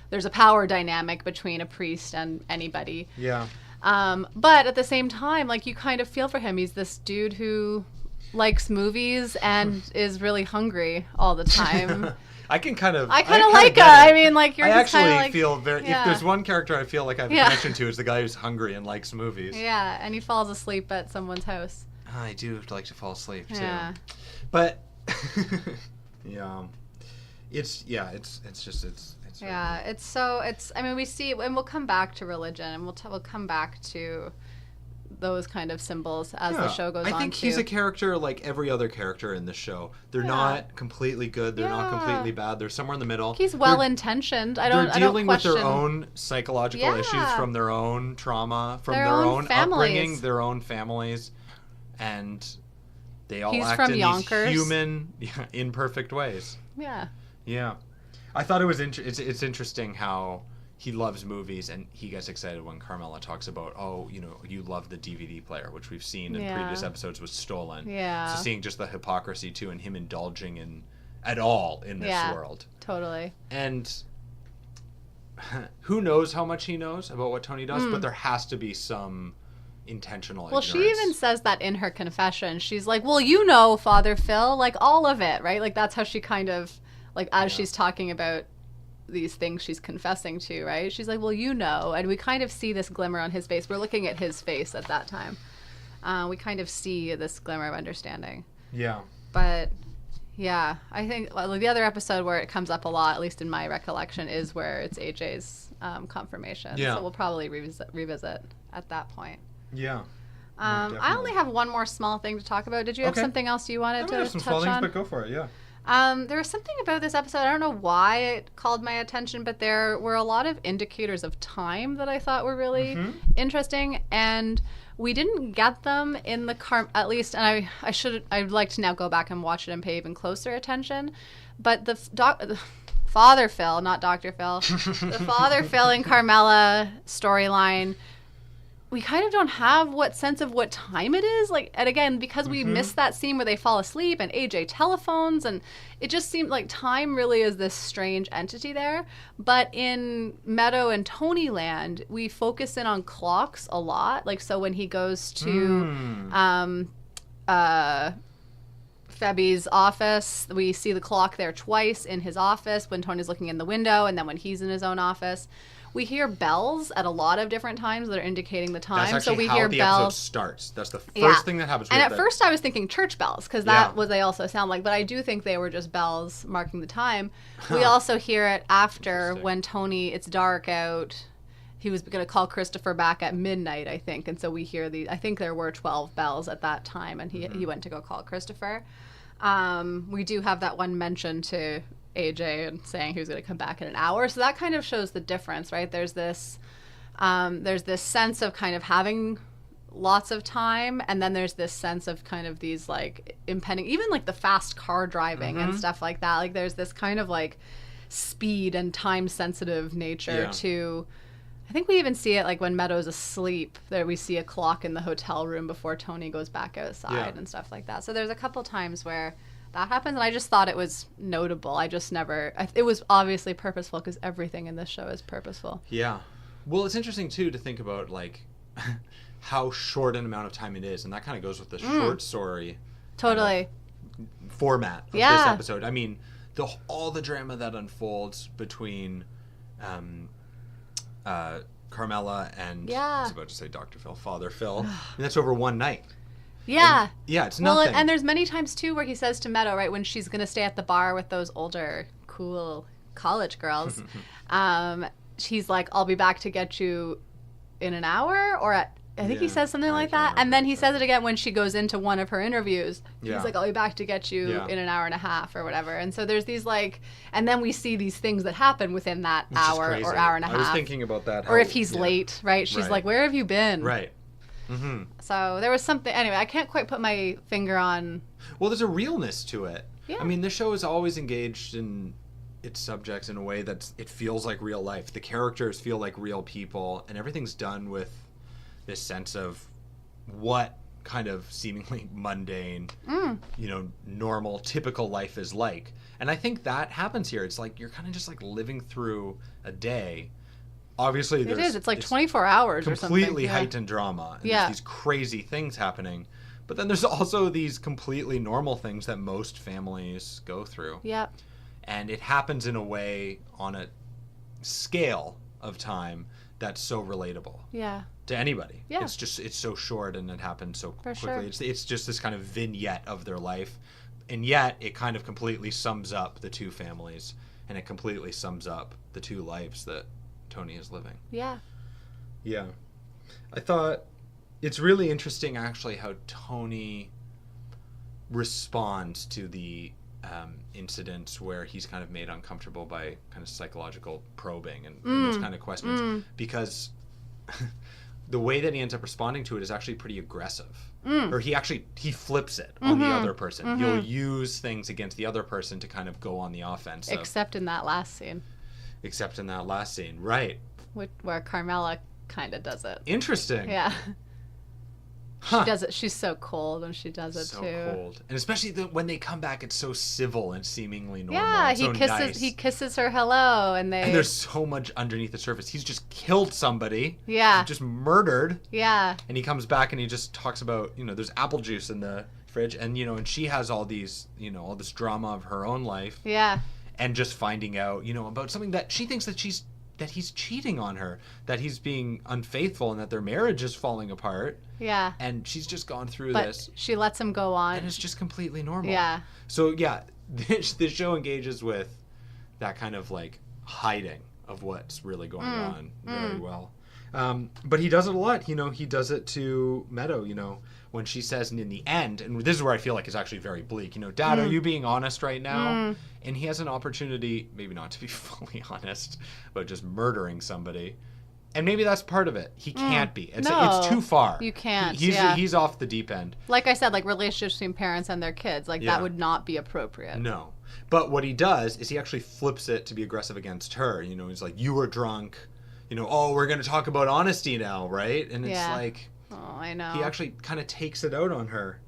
there's a power dynamic between a priest and anybody. Yeah. But at the same time, like, you kind of feel for him. He's this dude who likes movies and is really hungry all the time. I kind of like it. I mean, like, you're just kind of like... feel very... If there's one character I feel like I have a connection to, is the guy who's hungry and likes movies. Yeah, and he falls asleep at someone's house. I do like to fall asleep, too. Yeah. But, it's I mean, we see... And we'll come back to religion, and we'll come back to those kind of symbols as the show goes on. I think he's a character like every other character in the show. They're not completely good. They're not completely bad. They're somewhere in the middle. He's well-intentioned. They're dealing with their own psychological issues from their own trauma, from their own upbringing, their own families, and they all act in these human, imperfect ways. Yeah. Yeah. I thought it was it's interesting how he loves movies, and he gets excited when Carmela talks about, oh, you know, you love the DVD player, which we've seen in previous episodes was stolen. Yeah. So seeing just the hypocrisy, too, and him indulging in at all in this world. Totally. And who knows how much he knows about what Tony does, but there has to be some intentional ignorance. Well, she even says that in her confession. She's like, well, you know, Father Phil, like, all of it, right? Like, that's how she kind of, like, as she's talking about these things she's confessing to, right? She's like, well, you know, and we kind of see this glimmer on his face. We're looking at his face at that time. We kind of see this glimmer of understanding. Yeah. But yeah, I think the other episode where it comes up a lot, at least in my recollection, is where it's AJ's confirmation. Yeah. So we'll probably revisit at that point. Yeah. I only have one more small thing to talk about. Did you have something else you wanted to touch on? But go for it, yeah. There was something about this episode, I don't know why it called my attention, but there were a lot of indicators of time that I thought were really interesting, and we didn't get them in the at least, and I'd like to now go back and watch it and pay even closer attention, but the Father Phil, not Dr. Phil, the Father Phil and Carmela storyline, we kind of don't have what sense of what time it is. Like, and again, because we missed that scene where they fall asleep and AJ telephones, and it just seemed like time really is this strange entity there. But in Meadow and Tony Land, we focus in on clocks a Febby's office. We see the clock there twice in his office when Tony's looking in the window and then when he's in his own office. We hear bells at a lot of different times that are indicating the time. That's actually so we how hear the bells. episode starts. That's the first thing that happens. And at first I was thinking church bells because that was they also sound like. But I do think they were just bells marking the time. We also hear it after when Tony, it's dark out. He was going to call Christopher back at midnight, I think. And so we hear I think there were 12 bells at that time. And he went to go call Christopher. We do have that one mention to AJ and saying he was going to come back in an hour. So that kind of shows the difference, right? There's this sense of kind of having lots of time. And then there's this sense of kind of these like impending, even like the fast car driving and stuff like that. Like there's this kind of like speed and time sensitive nature to, I think we even see it like when Meadow's asleep, there we see a clock in the hotel room before Tony goes back outside and stuff like that. So there's a couple times where that happens, and I just thought it was notable. It was obviously purposeful because everything in this show is purposeful. Yeah. Well, it's interesting, too, to think about, like, how short an amount of time it is, and that kind of goes with the short story totally format of this episode. I mean, all the drama that unfolds between Carmela and, I was about to say Dr. Phil, Father Phil, and that's over one night. Yeah. And, it's nothing. Well, and there's many times, too, where he says to Meadow, right, when she's going to stay at the bar with those older, cool college girls, he's like, I'll be back to get you in an hour, or I think he says something like that. And then he says it again when she goes into one of her interviews. He's like, I'll be back to get you in an hour and a half or whatever. And so there's these like, and then we see these things that happen within that hour or hour and a half. I was thinking about that. Or if he's late, right? She's like, where have you been? Right. So there was something, anyway, I can't quite put my finger on. Well, there's a realness to it. Yeah. I mean, this show is always engaged in its subjects in a way that it feels like real life. The characters feel like real people, and everything's done with this sense of what kind of seemingly mundane, normal, typical life is like. And I think that happens here. It's like you're kind of just like living through a day. Obviously, it's like 24 hours or something. Completely heightened drama. And there's these crazy things happening. But then there's also these completely normal things that most families go through. Yeah. And it happens in a way on a scale of time that's so relatable. Yeah. To anybody. Yeah. It's so short and it happens so quickly. Sure. It's just this kind of vignette of their life. And yet it kind of completely sums up the two families. And it completely sums up the two lives that Tony is living. Yeah. Yeah. I thought it's really interesting actually how Tony responds to the incidents where he's kind of made uncomfortable by kind of psychological probing and those kind of questions. Because the way that he ends up responding to it is actually pretty aggressive. Or he flips it on the other person. He'll use things against the other person to kind of go on the offensive. Except in that last scene, right. Where Carmela kind of does it. Interesting. Yeah. She does it. She's so cold when she does it, so too. So cold. And especially when they come back, it's so civil and seemingly normal. Yeah, nice. He kisses her hello, and there's so much underneath the surface. He's just killed somebody. Yeah. He's just murdered. Yeah. And he comes back and he just talks about, there's apple juice in the fridge, and and she has all these, all this drama of her own life. Yeah. And just finding out, about something that she thinks that he's cheating on her, that he's being unfaithful, and that their marriage is falling apart. Yeah. And she's just gone through but this. She lets him go on. And it's just completely normal. Yeah. So, this show engages with that kind of, like, hiding of what's really going on very well. But he does it a lot. He does it to Meadow, when she says in the end, and this is where I feel like it's actually very bleak, Dad, are you being honest right now? And he has an opportunity, maybe not to be fully honest, but just murdering somebody. And maybe that's part of it. He can't be. It's too far. You can't. He's off the deep end. Like I said, like relationships between parents and their kids, that would not be appropriate. No. But what he does is he actually flips it to be aggressive against her. He's like, you were drunk. Oh, we're going to talk about honesty now, right? And it's like... Oh, I know. He actually kind of takes it out on her.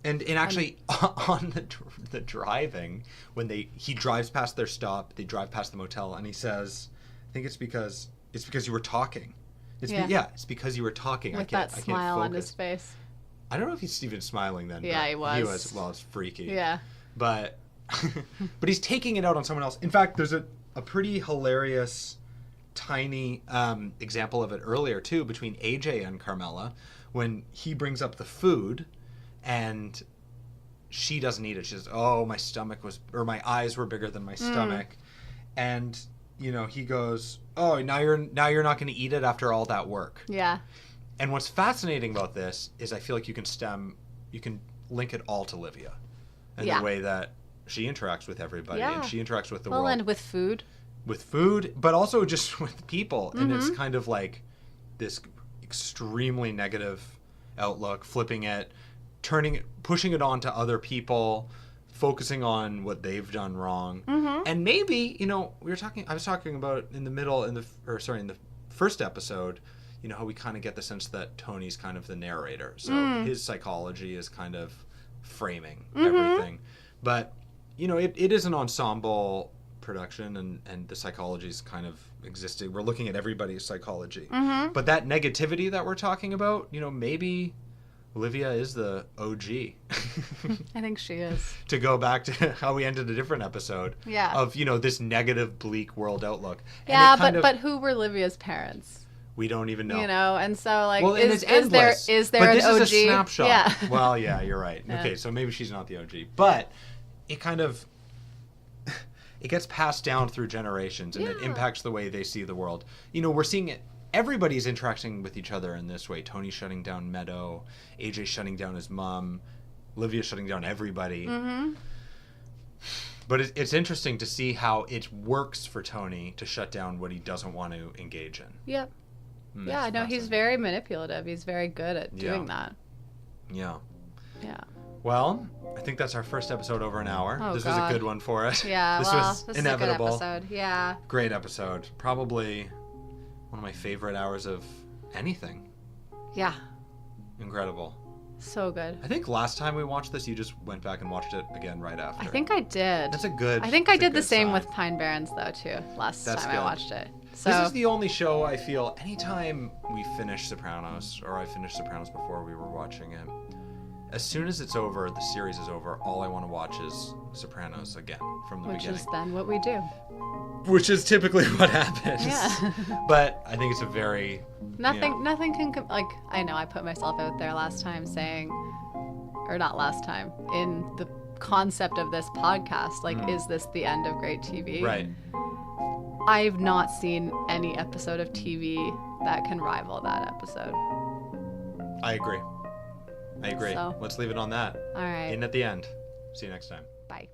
And actually, on the driving, when he drives past their stop, they drive past the motel, and he says, I think it's because you were talking. It's because you were talking. With that smile on his face. I don't know if he's even smiling then. Yeah, he was. He was. Well, it's freaky. Yeah. But but he's taking it out on someone else. In fact, there's a pretty hilarious tiny example of it earlier too between AJ and Carmela when he brings up the food and she doesn't eat it. She says, "Oh, my stomach was, or my eyes were bigger than my stomach," and he goes, "Oh, now you're not going to eat it after all that work." Yeah. And what's fascinating about this is I feel like you can link it all to Livia and the way that she interacts with everybody and she interacts with the world. Well, and with food. With food, but also just with people. And it's kind of like this extremely negative outlook, flipping it, pushing it on to other people, focusing on what they've done wrong. And maybe, I was talking about in the first episode, how we kind of get the sense that Tony's kind of the narrator. So his psychology is kind of framing everything. But, it is an ensemble production and the psychology is kind of existing. We're looking at everybody's psychology. But that negativity that we're talking about, maybe Olivia is the OG. I think she is. To go back to how we ended a different episode. Yeah. Of, this negative, bleak world outlook. Yeah, but who were Livia's parents? We don't even know. And so is there an OG? Is a snapshot. Yeah. Well, yeah, you're right. Yeah. Okay, so maybe she's not the OG. But it kind of it gets passed down through generations and it impacts the way they see the world. We're seeing it. Everybody's interacting with each other in this way. Tony shutting down Meadow, AJ shutting down his mom, Olivia shutting down everybody. But it's interesting to see how it works for Tony to shut down what he doesn't want to engage in. Yep. Yeah, no, he's very manipulative. He's very good at doing that. Yeah. Yeah. Well, I think that's our first episode over an hour. Oh, this God. was a good one for us. Yeah, this was inevitable. Is a good episode. Yeah. Great episode. Probably one of my favorite hours of anything. Yeah. Incredible. So good. I think last time we watched this, you just went back and watched it again right after. I think I did. That's a good I think I did the same sign. with Pine Barrens, though, too, last time I watched it. So. This is the only show I feel, anytime we finish Sopranos, or I finished Sopranos before we were watching it, as soon as it's over, the series is over, all I want to watch is Sopranos again from the beginning. Which is then what we do. Which is typically what happens. Yeah. But I think it's a very... Nothing can... I know I put myself out there last time saying... Or not last time. In the concept of this podcast, is this the end of great TV? Right. I've not seen any episode of TV that can rival that episode. I agree. So, Let's leave it on that. All right. In at the end. See you next time. Bye.